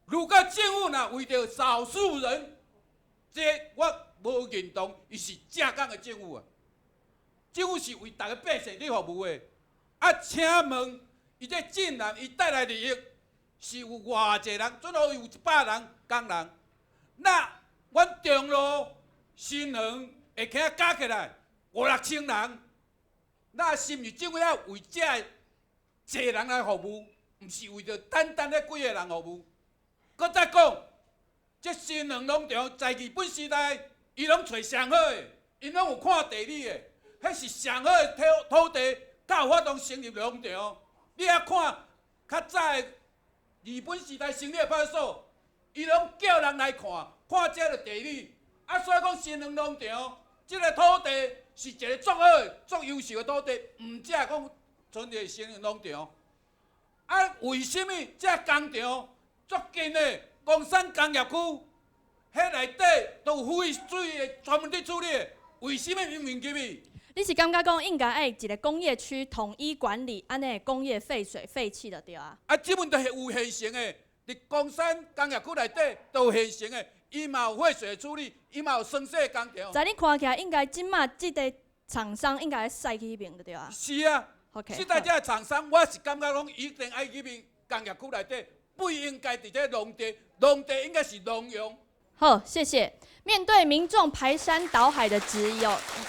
S12: 如果政府若为着少数人，这我无认同，伊是正港的政府啊。政府是为大家百姓在服务的。请问伊这进人伊带来利益是有偌济人？准好有100人工人，那阮中路、新园会起加起来5、6千人，那是毋是政府要为这济人来服务，毋是为着单单迄几个人服务？搁再讲，这新园农场在日本时代，伊拢找上好的，因拢有看地理的，迄是上好的土地，才有法通成立农场。你遐看较早的日本时代成立的派出所，伊拢叫人来看这个地理。所以讲新园农场，这个土地是一个足好、足优秀的土地，毋只讲纯个新园农场。为什么这工厂足近的工商工业区，迄内底都有废水的专门伫处理的？为什么毋入去？
S1: 你是感觉讲应该爱一个工业区统一管理，安尼工业废水废气就对啊？
S12: 这问题是有现成的，伫工商工业区内底都有现成的。伊嘛有废水处理，伊嘛有生产工厂。
S1: 在你看起来，应该即马即个厂商应该驶去迄边对啊？
S12: 是啊。
S1: OK。
S12: 即代这厂商，我是感觉拢一定爱去边工业区内底，不应该伫这农地，农地应该是农用。
S1: 好，谢谢。面对民众排山倒海的质疑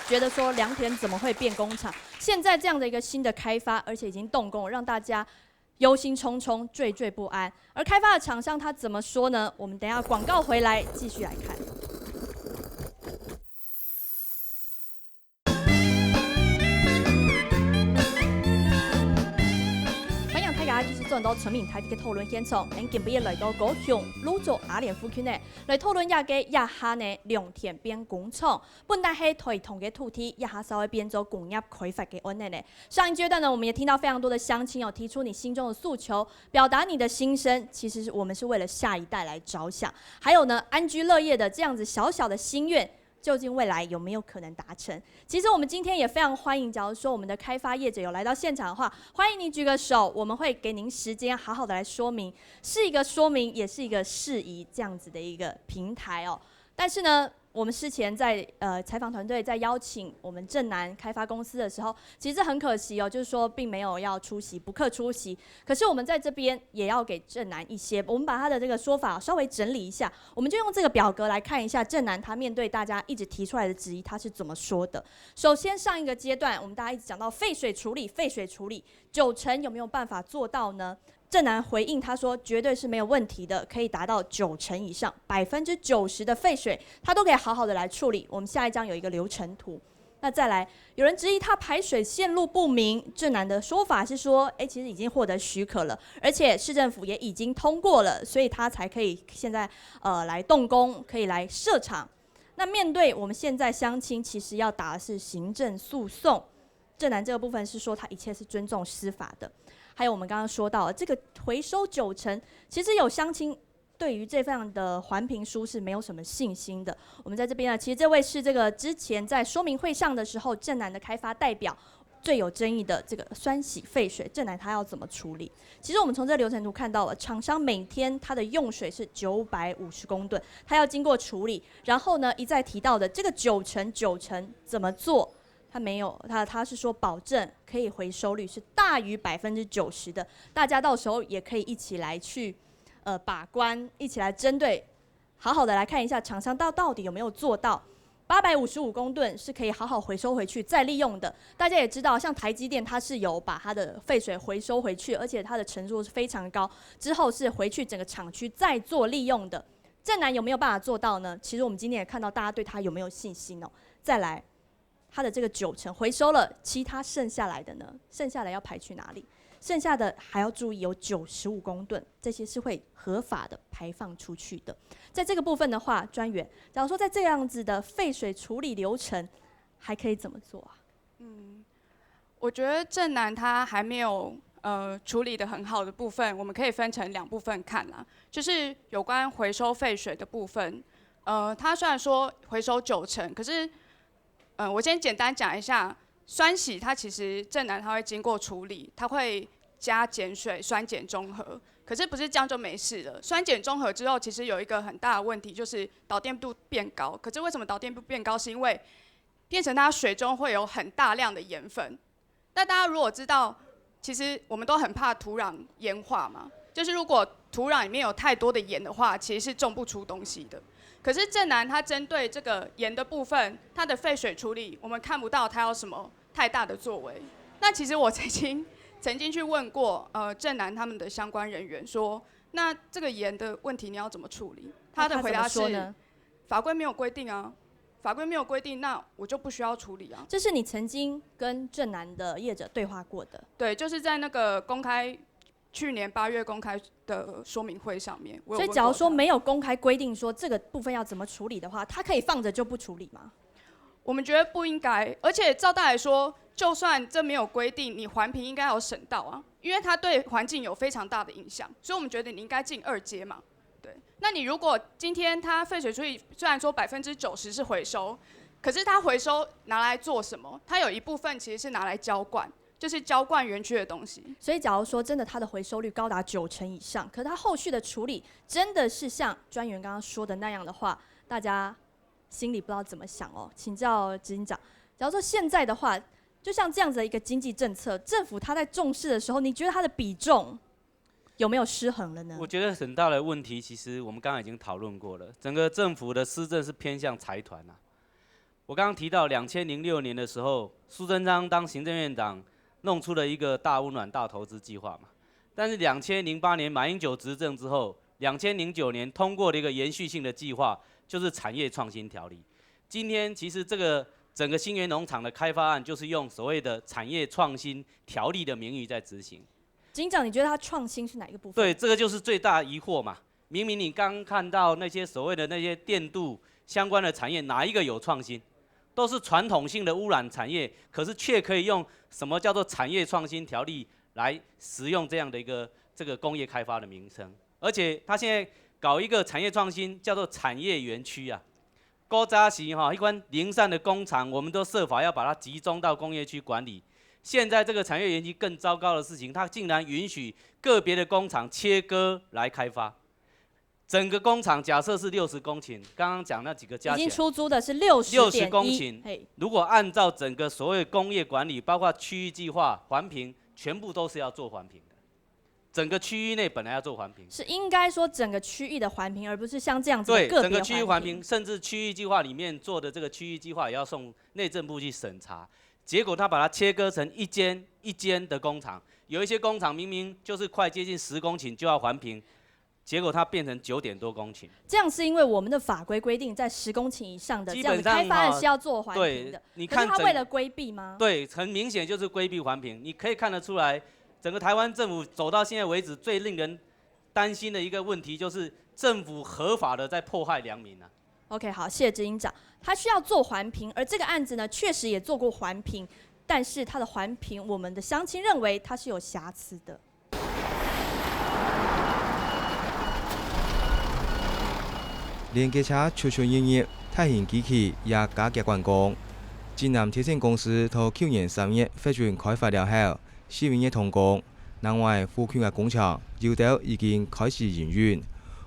S1: 觉得说良田怎么会变工厂？现在这样的一个新的开发，而且已经动工，让大家忧心忡忡、惴惴不安。而开发的厂商他怎么说呢？我们等一下广告回来继续来看。就是做很多村民台的讨论现场，咱今日来到高雄芦竹阿莲府区内来讨论亚个亚哈呢良田变工厂，本来是推动嘅土地亚哈稍微变做工业开发嘅案例呢。上一阶段呢，我们也听到非常多的乡亲提出你心中的诉求，表达你的心声。其实我们是为了下一代来着想，还有呢安居乐业的这样子小小的心愿。究竟未来有没有可能达成？其实我们今天也非常欢迎，假如说我们的开发业者有来到现场的话，欢迎您举个手，我们会给您时间好好的来说明，是一个说明，也是一个释疑这样子的一个平台哦。但是呢，我们事前在采访团队在邀请我们正南开发公司的时候，其实很可惜哦，就是说并没有要出席，不客出席。可是我们在这边也要给正南一些，我们把他的这个说法稍微整理一下，我们就用这个表格来看一下正南他面对大家一直提出来的质疑，他是怎么说的。首先上一个阶段，我们大家一直讲到废水处理，90%有没有办法做到呢？正南回应他说，绝对是没有问题的，可以达到90%以上，90%的废水，他都可以好好的来处理。我们下一章有一个流程图。那再来，有人质疑他排水线路不明，正南的说法是说，其实已经获得许可了，而且市政府也已经通过了，所以他才可以现在来动工，可以来设厂。那面对我们现在乡亲，其实要打的是行政诉讼。正南这个部分是说他一切是尊重司法的。还有我们刚刚说到这个回收9成，其实有乡亲对于这份的环评书是没有什么信心的。我们在这边呢，其实这位是这个之前在说明会上的时候，正南的开发代表。最有争议的这个酸洗废水，正南它要怎么处理？其实我们从这个流程图看到了，厂商每天它的用水是950公吨，它要经过处理。然后呢，一再提到的这个9成怎么做？它没有，它是说保证可以回收率是大于90%的。大家到时候也可以一起来去把关，一起来针对，好好的来看一下厂商到底有没有做到。855公吨是可以好好回收回去再利用的。大家也知道，像台积电它是有把它的废水回收回去，而且它的程度是非常高，之后是回去整个厂区再做利用的。正南有没有办法做到呢？其实我们今天也看到大家对它有没有信心哦。再来，它的这个9成回收了，其他剩下来的呢？剩下的要排去哪里？剩下的还要注意有95公吨，这些是会合法的排放出去的。在这个部分的话，专员，假如说在这样子的废水处理流程，还可以怎么做啊？
S4: 我觉得正南它还没有处理的很好的部分，我们可以分成2部分看啦，就是有关回收废水的部分，它虽然说回收9成，可是我先简单讲一下。酸洗它其实正南它会经过处理，它会加碱水、酸碱中和，可是不是这样就没事了。酸碱中和之后，其实有一个很大的问题，就是导电度变高。可是为什么导电度变高？是因为变成它水中会有很大量的盐分。那大家如果知道，其实我们都很怕土壤盐化嘛，就是如果土壤里面有太多的盐的话，其实是种不出东西的。可是正南它针对这个盐的部分，它的废水处理，我们看不到它有什么太大的作为。那其实我曾经去问过正南他们的相关人员说，那这个盐的问题你要怎么处理？他的回答是，法规没有规定啊，法规没有规定，那我就不需要处理啊。
S1: 这是你曾经跟正南的业者对话过的？
S4: 对，就是在那个去年8月公开的说明会上面。
S1: 所以假如说没有公开规定说这个部分要怎么处理的话，它可以放着就不处理吗？
S4: 我们觉得不应该，而且照道来说，就算这没有规定，你环评应该有省道啊，因为它对环境有非常大的影响，所以我们觉得你应该进2阶嘛。对，那你如果今天它废水处理虽然说90%是回收，可是它回收拿来做什么？它有一部分其实是拿来浇灌。就是浇灌园区的东西，
S1: 所以假如说真的它的回收率高达9成以上，可是它后续的处理真的是像专员刚刚说的那样的话，大家心里不知道怎么想哦。请教执行长，假如说现在的话，就像这样子的一个经济政策，政府它在重视的时候，你觉得它的比重有没有失衡了呢？
S3: 我觉得很大的问题，其实我们刚刚已经讨论过了，整个政府的施政是偏向财团啊。我刚刚提到2006年的时候，苏贞昌当行政院长。弄出了一个大温暖大投资计划嘛，但是2008年马英九执政之后，2009年通过了一个延续性的计划，就是产业创新条例。今天其实这个整个新园农场的开发案，就是用所谓的产业创新条例的名义在执行。
S1: 警长，你觉得它创新是哪一个部分？
S3: 对，这个就是最大疑惑嘛。明明你刚看到那些所谓的那些电镀相关的产业，哪一个有创新？都是传统性的污染产业，可是却可以用什么叫做产业创新条例来使用这样的一个这个工业开发的名称，而且他现在搞一个产业创新叫做产业园区啊。古早时一般零散的工厂，我们都设法要把它集中到工业区管理。现在这个产业园区更糟糕的事情，它竟然允许个别的工厂切割来开发。整个工厂假设是60公顷，刚刚讲那几个加起来，
S1: 已经出租的是60
S3: 公顷。如果按照整个所谓工业管理，包括区域计划、环评，全部都是要做环评的。整个区域内本来要做环评，
S1: 是应该说整个区域的环评，而不是像这样子的个别环评。
S3: 对，整个区域环评，甚至区域计划里面做的这个区域计划也要送内政部去审查。结果他把它切割成一间一间的工厂，有一些工厂明明就是快接近10公顷就要环评。结果它变成9点多公顷，
S1: 这样是因为我们的法规规定，在10公顷以上的这样的开发案是要做环评的。
S3: 你看，
S1: 可是它为了规避吗？
S3: 对，很明显就是规避环评。你可以看得出来，整个台湾政府走到现在为止，最令人担心的一个问题就是政府合法的在迫害良民啊。
S1: OK， 好，谢谢执行长。他需要做环评，而这个案子呢，确实也做过环评。但是它的环评，我们的乡亲认为它是有瑕疵的。
S5: 连接车出巡营业，大型机器也加价完工。晋南铁线公司从去年3月批准开发了后，4月通工。另外，附近嘅工厂有啲已經開始營運。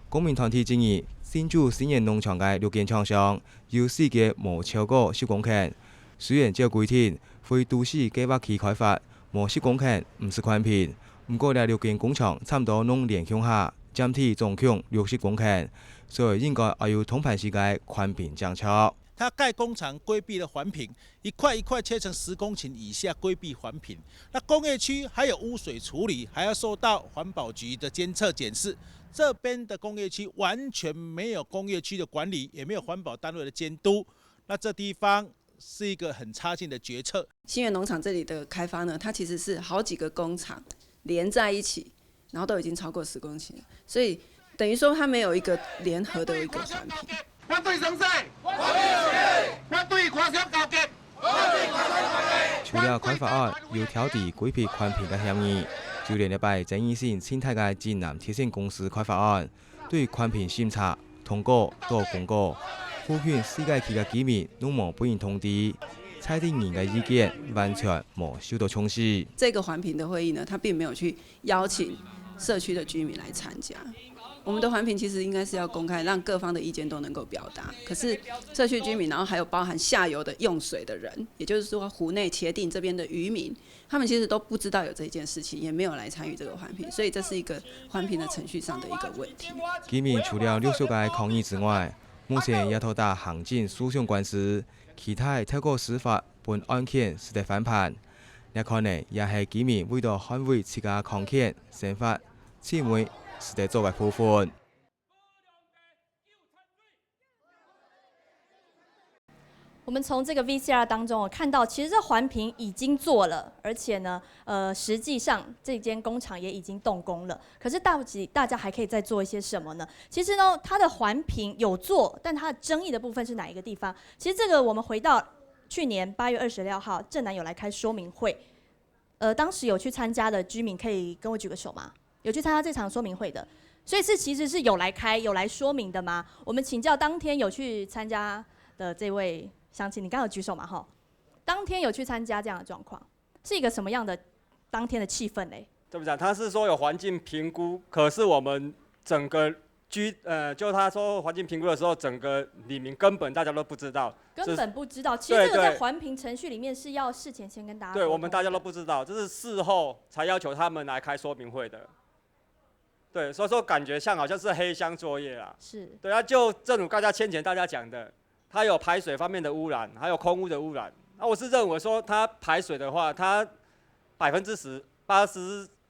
S5: 公民團體建議，新竹新園農場嘅6間廠商有4間無超過10公頃。雖然照規定，非都市計劃區開發無10公頃唔是寬頻，不過呢6間工廠差唔多農連向下，佔地總共60公頃，所以應該也有通盤世界寬頻政策。
S16: 它蓋工廠規避了環評，一塊一塊切成10公頃以下規避環評。那工業區還有污水處理，還要受到環保局的監測檢視。這邊的工業區完全沒有工業區的管理，也沒有環保單位的監督。那這地方是一個很差勁的決策。
S18: 新園農場這裡的開發呢，它其實是好幾個工廠連在一起，然後都已經超過10公頃，所以等於說它沒有一個聯合的一個環評。
S2: 反對城市，反對跨省交接。
S5: 除了開發案有挑地規避寬頻嘅嫌疑，就連禮拜爭議性生態嘅晋南鐵線公司開發案，對寬頻審查通過到公告，附近世界區嘅居民都冇本人通知，裁定人嘅意見完全冇受到重視。
S18: 這個環評的會議呢，它並沒有去邀請社區的居民來參加。我們的環評其實應該是要公開，讓各方的意見都能夠表達。可是社區居民，然後還有包含下游的用水的人，也就是說湖內茄萣這邊的漁民，他們其實都不知道有這件事情，也沒有來參與這個環評，所以這是一個環評的程序上的一個問題。
S5: 居民除了陸續嘅抗議之外，目前也拖打行政訴訟官司，期待透過司法本案件實地翻盤。呢可能也係居民為咗捍衛自家抗權生活，姊妹實地作為部分。
S1: 我们从这个 VCR 当中看到，其实这环评已经做了，而且呢，实际上这间工厂也已经动工了。可是到底大家还可以再做一些什么呢？其实呢，它的环评有做，但它的争议的部分是哪一个地方？其实这个我们回到去年8月26号，镇南有来开说明会，当时有去参加的居民可以跟我举个手吗？有去参加这场说明会的，所以其实是有来开、有来说明的吗？我们请教当天有去参加的这位乡亲，你刚刚有举手嘛？哈，当天有去参加这样的状况，是一个什么样的当天的气氛嘞？
S19: 怎么讲？他是说有环境评估，可是我们整个就他说环境评估的时候，整个里面根本大家都不知道，
S1: 根本不知道。其实这个在环评程序里面是要事前先跟大家。
S19: 对，我们大家都不知道，这是事后才要求他们来开说明会的。对，所以说感觉像好像是黑箱作业啦。是。对啊，就正如大家先前大家讲的，它有排水方面的污染，还有空污的污染。那我是认为说，它排水的话，它10%、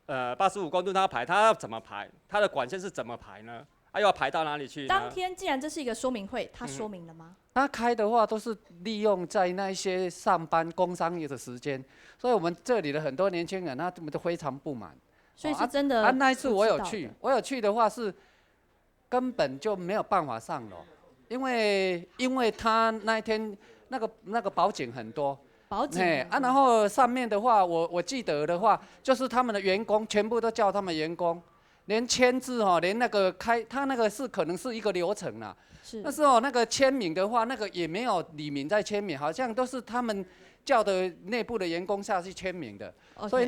S19: 85公吨它排，它要怎么排？它的管线是怎么排呢？又要排到哪里去呢？
S1: 当天既然这是一个说明会，他说明了吗？
S11: 他开的话都是利用在那些上班工商业的时间，所以我们这里的很多年轻人，他们都非常不满。
S1: 所以是真的。
S11: 那一次我有去的话是根本就没有办法上楼，因为他那一天那个保警很多。保警。然后上面的话，我记得的话，就是他们的员工全部都叫他们员工。连签字连那个他那个是可能是一个流程啦。是。但是那个签名的话，那个也没有里面在签名，好像都是他们叫的内部的员工下去签名的。所以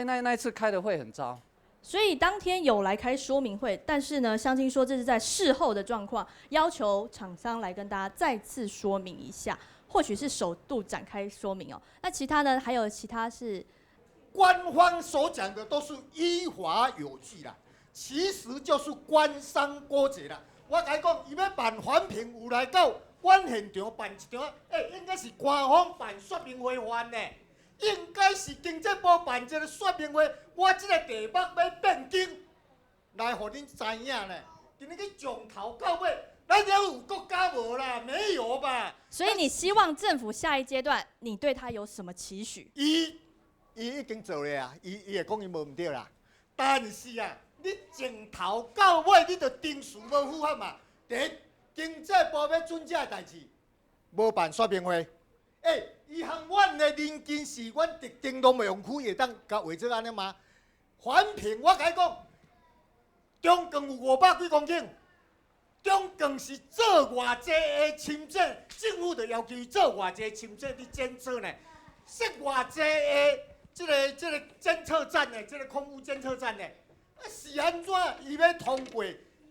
S11: 那一次开的会很糟。
S1: 所以当天有来开说明会，但是呢，乡亲说这是在事后的状况，要求厂商来跟大家再次说明一下，或许是首度展开说明哦。那其他呢？还有其他是？
S2: 官方所讲的都是依法有据啦，其实就是官商勾结啦。我甲你讲，伊要办环评，有来到阮现场办一场，应该是官方办说明会办呢，应该是经济部办这个说明会。我这个题目要变更，来互恁知影呢。今日去从头到尾，咱了有国家无啦？没有吧？
S1: 所以你希望政府下一阶段，你对他有什么期许？
S2: 伊已经做了啊，伊会讲伊无唔对啦。但是啊，你从头到尾你就定数无符合嘛。第一，经济部要准这代志，无办说明会。伊向阮的邻近是阮特定农业园区，会当甲画做安尼吗？环评我甲你讲，中共有500几公顷，中共是做偌济的侵占，政府就要求做偌济侵占的检测呢，设偌济的这个监测站呢，这个空污监测站呢，是安怎伊要通过？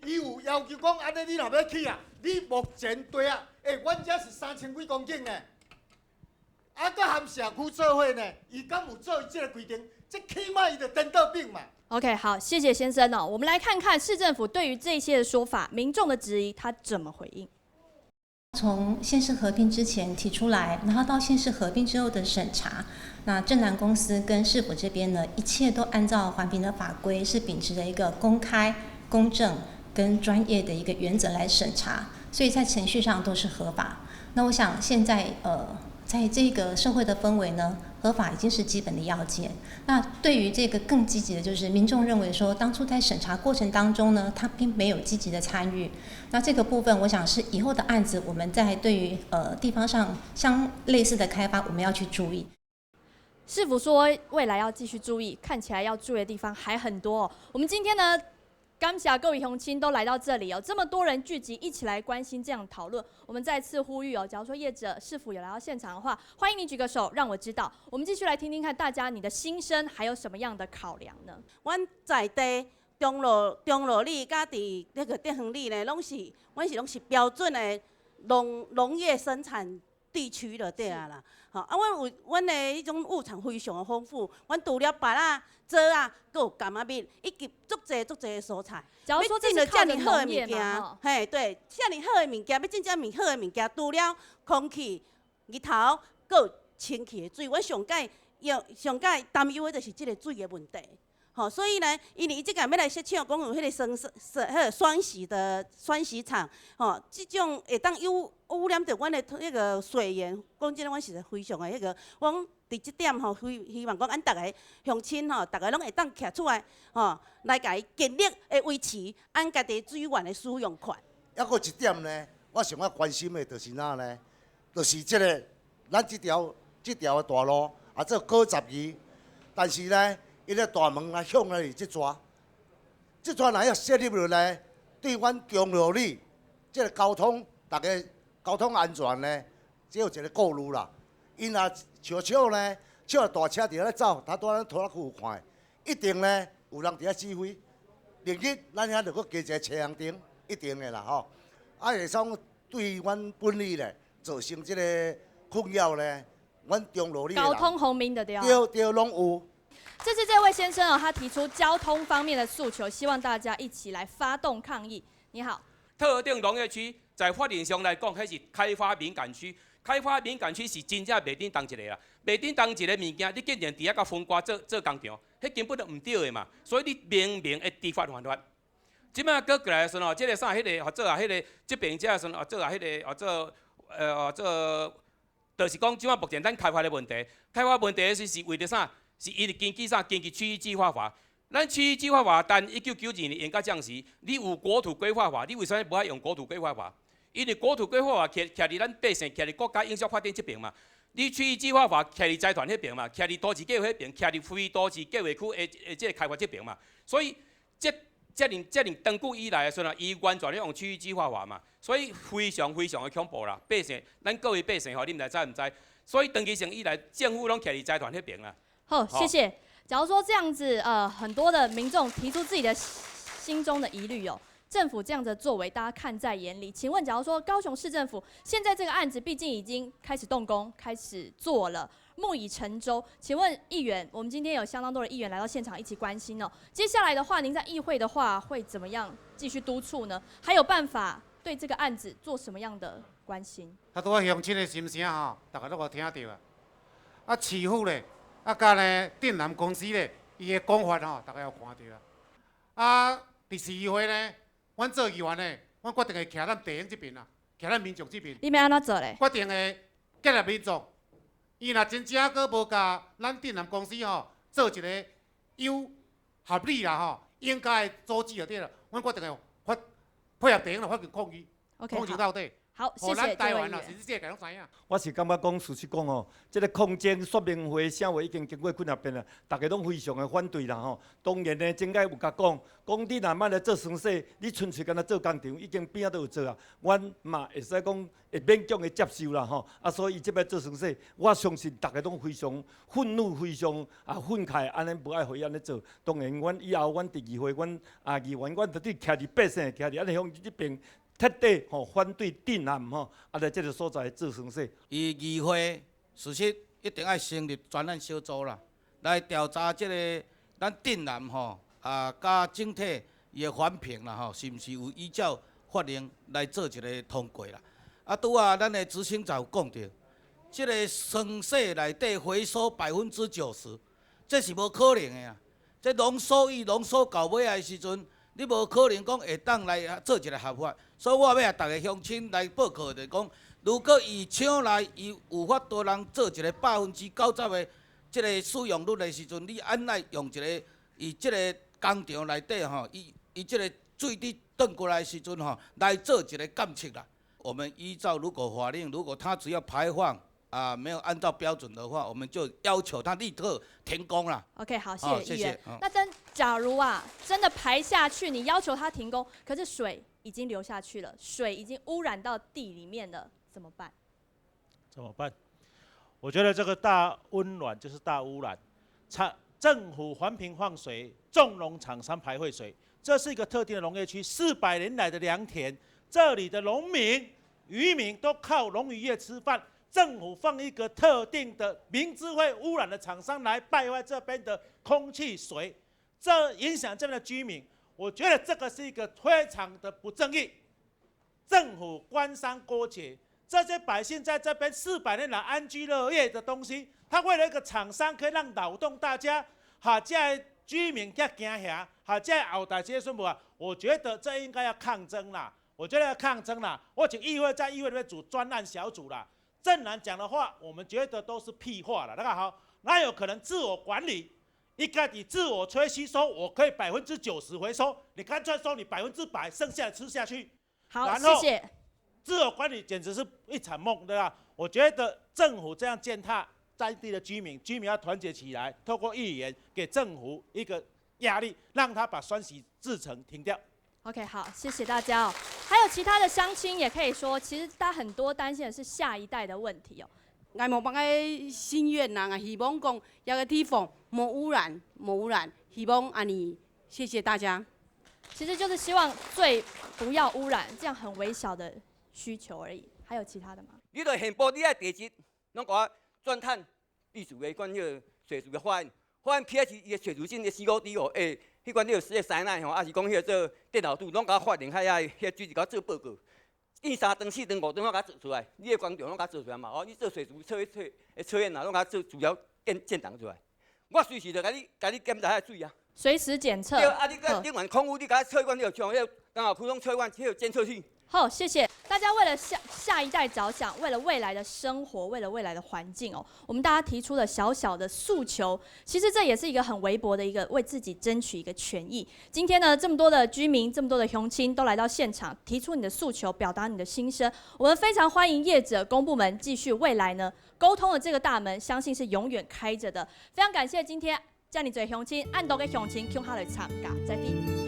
S2: 伊有要求讲安尼，你若要去啊，你目前对啊，阮遮是3000几公顷呢，啊，搁含社区做伙呢，伊敢有做这个规定？这起码伊就颠倒病嘛。
S1: OK， 好，谢谢先生哦。我们来看看市政府对于这些的说法，民众的质疑，他怎么回应？
S14: 从县市合并之前提出来，然后到县市合并之后的审查，那正南公司跟市府这边呢，一切都按照环评的法规，是秉持着一个公开、公正跟专业的一个原则来审查，所以在程序上都是合法。那我想现在在这个社会的氛围呢，合法已经是基本的要件。那对于这个更积极的，就是民众认为说，当初在审查过程当中呢，他并没有积极的参与。那这个部分，我想是以后的案子，我们在对于地方上相类似的开发，我们要去注意。
S1: 市府说未来要继续注意，看起来要注意的地方还很多哦。我们今天呢，感谢各位乡亲都来到这里哦，这么多人聚集，一起来关心这样讨论。我们再次呼吁哦，假如说业者市府有来到现场的话，欢迎你举个手，让我知道。我们继续来听听看大家你的心声，还有什么样的考量呢？
S20: 阮在地中路里，甲伫那个德恒里呢，拢是标准的农业生产地区就对啊啦。吼，啊，阮的迄种物产非常的丰富，阮除了白啊、枣啊，佮有柑仔蜜，以及足侪的蔬菜。
S1: 假如说这是靠着农业嘛，
S20: 嘿，对，遮尔好的物件，要真正好的物件，除了空气、日头，佮有清气的水，阮上界担忧的就是即个水的问题。吼，所以呢，因为伊即个要来设厂，讲有迄个双洗厂，吼，即种会当污染着阮的迄个水源，讲真，阮是非常的迄个，阮伫即点吼，希望讲咱逐个乡亲吼，逐个拢会当徛出来，吼，来甲伊尽力的维持咱家己水源的使用权。
S21: 还佫一点呢，我上爱关心的就是哪呢？就是即个咱即条的大路，啊，这过12，但是呢。伊个大门啊，向了即抓若要设立落来，对阮中路里即个交通，大家交通安全呢，只有一个顾虑啦。因若笑呢，笑大车伫遐咧走，他拄咱拖拉库有看，一定呢有人伫遐指挥。另日咱遐着佫加一个车行灯，一定的啦吼。啊，会使对阮本里咧造成即个困扰呢，阮中路里
S1: 交通红明的对。
S21: 对，拢有。
S1: 这是这位先生哦，他提出交通方面的诉求，希望大家一起来发动抗议。你好，
S12: 特定农业区在法令上来讲，迄是开发敏感区。开发敏感区是真正袂顶当一个啦，袂顶当一个物件，你竟然伫遐甲分割做工厂，迄根本就毋对的嘛。所以你明明会违法犯法。即摆搁过来的时候，即个啥，迄个或者啊，迄个即边遮的时候，或者啊，迄个或者就是讲，即摆目前咱开发的问题，开发问题是为着啥？是伊根据啥？根据区域计划法。咱区域计划法，但1992年用到这时，你有国土规划法，你为啥无爱用国土规划法？因为国土规划法徛伫咱百姓，徛伫国家应属法典这边嘛。你区域计划法徛伫财团迄边嘛，徛伫都市计划迄边，徛伫非都市计划区的这个开发这边嘛。所以这样长久以来的时候，伊完全咧用区域计划法嘛，所以非常的恐怖啦。百姓，咱各位百姓吼，你们知唔知？所以长期上以来，政府拢徛伫财团迄边啦。
S1: 好，谢谢。假如说这样子，很多的民众提出自己的心中的疑虑哦，政府这样的作为，大家看在眼里。请问，假如说高雄市政府现在这个案子，毕竟已经开始动工，开始做了，木已成舟。请问议员，我们今天有相当多的议员来到现场一起关心哦。接下来的话，您在议会的话会怎么样继续督促呢？还有办法对这个案子做什么样的关心？
S22: 我乡亲的心声吼，大家都有听到啊。啊，市府咧。啊，甲咧电南公司咧，伊个讲法吼，大家有看到啊。啊，第4议会呢，阮做议员呢，阮决定会徛咱地方这边啦，徛咱民众这边。
S1: 你要安怎做咧？
S22: 决定会结合民众，伊若真正佫无甲咱电南公司吼做一个有合理啦吼，应该的阻止就对了。阮决定会配合地方的法律抗议，抗争到底。
S1: 好，谢谢这位议员。
S22: 全世界拢知影。
S6: 我是感觉讲，事实讲哦，这个空间说明会、声会已经经过几啊遍了，大家拢非常的反对啦吼。当然呢，政界有甲讲你若莫来做城市，你纯粹干那做工厂，已经边仔都有做啊。阮嘛会使讲会勉强的接受啦吼。所以伊即摆做城市，我相信大家拢非常愤怒、非常愤慨，安尼无爱回安尼做。当然，阮以后阮第二回，阮议员，阮就对徛伫百姓，徛伫安尼向这边。彻底反对镇南来这个所在做城市。
S7: 议会事实一定要成立专案小组啦，来调查这个咱镇南甲整体伊的环评啦是毋是有依照法令来做一个通过啦？拄咱的执行长有讲到，这个城市内底回收90%，这是无可能的啊！这浓缩液浓缩到尾的时阵。你无可能讲会当来做一个合法，所以我要大家乡亲来报告就是讲，如果伊厂内伊有法度人做一个90%的即个使用率的时阵，你按来用一个伊即个工厂内底伊即个水滴转过来的时阵来做一个监测啦。我们依照如果法令，如果他只要排放没有按照标准的话，我们就要求他立刻停工了。
S1: OK， 好，谢谢议员。那假如真的排下去，你要求他停工，可是水已经流下去了，水已经污染到地里面了，怎么办？
S23: 怎么办？我觉得这个大温暖就是大污染。政府环评放水，重农厂商排废水，这是一个特定的农业区，400年来的良田，这里的农民、渔民都靠农渔业吃饭。政府放一个特定的明知会污染的厂商来败坏这边的空气水，这影响这边的居民，我觉得这个是一个非常的不正义。政府官商勾结，这些百姓在这边400年来安居乐业的东西，他为了一个厂商可以让扰动大家，这居民遐惊吓，这后代这些孙母我觉得这应该要抗争啦。我觉得要抗争啦，我请议会在议会里面组专案小组啦。正南讲的话，我们觉得都是屁话了。那个好，哪有可能自我管理？一开始自我吹嘘说我可以90%回收，你干脆说你100%，剩下的吃下去。
S1: 好，谢谢。
S23: 自我管理简直是一场梦，对吧？我觉得政府这样践踏在地的居民要团结起来，透过议员给政府一个压力，让他把酸洗制程停掉。
S1: OK， 好，谢谢大家哦。还有其他的乡亲也可以说，其实大家很多担心的是下一代的问题哦。
S20: 我们个心愿呐，希望讲那个地方无污染，希望安尼，谢谢大家。
S1: 其实就是希望最不要污染，这样很微小的需求而已。还有其他的吗？
S24: 你著宪报你爱地质，拢甲我转探历史的管迄个税属的法案批是伊的税属性的4.5D哦，迄款迄个山内吼，还是讲迄个做电脑度，拢甲我发电海遐迄水是甲我做报告。印3顿、4顿、5顿，我甲做出来。你的工厂拢甲做出来嘛？你做税属测验啊，拢甲做主要建档出来。我随时就甲你检查遐水啊。
S1: 随时检测。
S24: 对，你个另外空污，你甲测一罐，你就像迄个刚好普通测一罐，迄个监测器。
S1: 好，谢谢大家。为了下一代着想，为了未来的生活，为了未来的环境哦，我们大家提出了小小的诉求，其实这也是一个很微薄的一个为自己争取一个权益。今天呢，这么多的居民，这么多的乡亲都来到现场，提出你的诉求，表达你的心声。我们非常欢迎业者、公部门继续未来呢沟通的这个大门，相信是永远开着的。非常感谢今天这么多乡亲，按多个乡亲共下来参加，再见。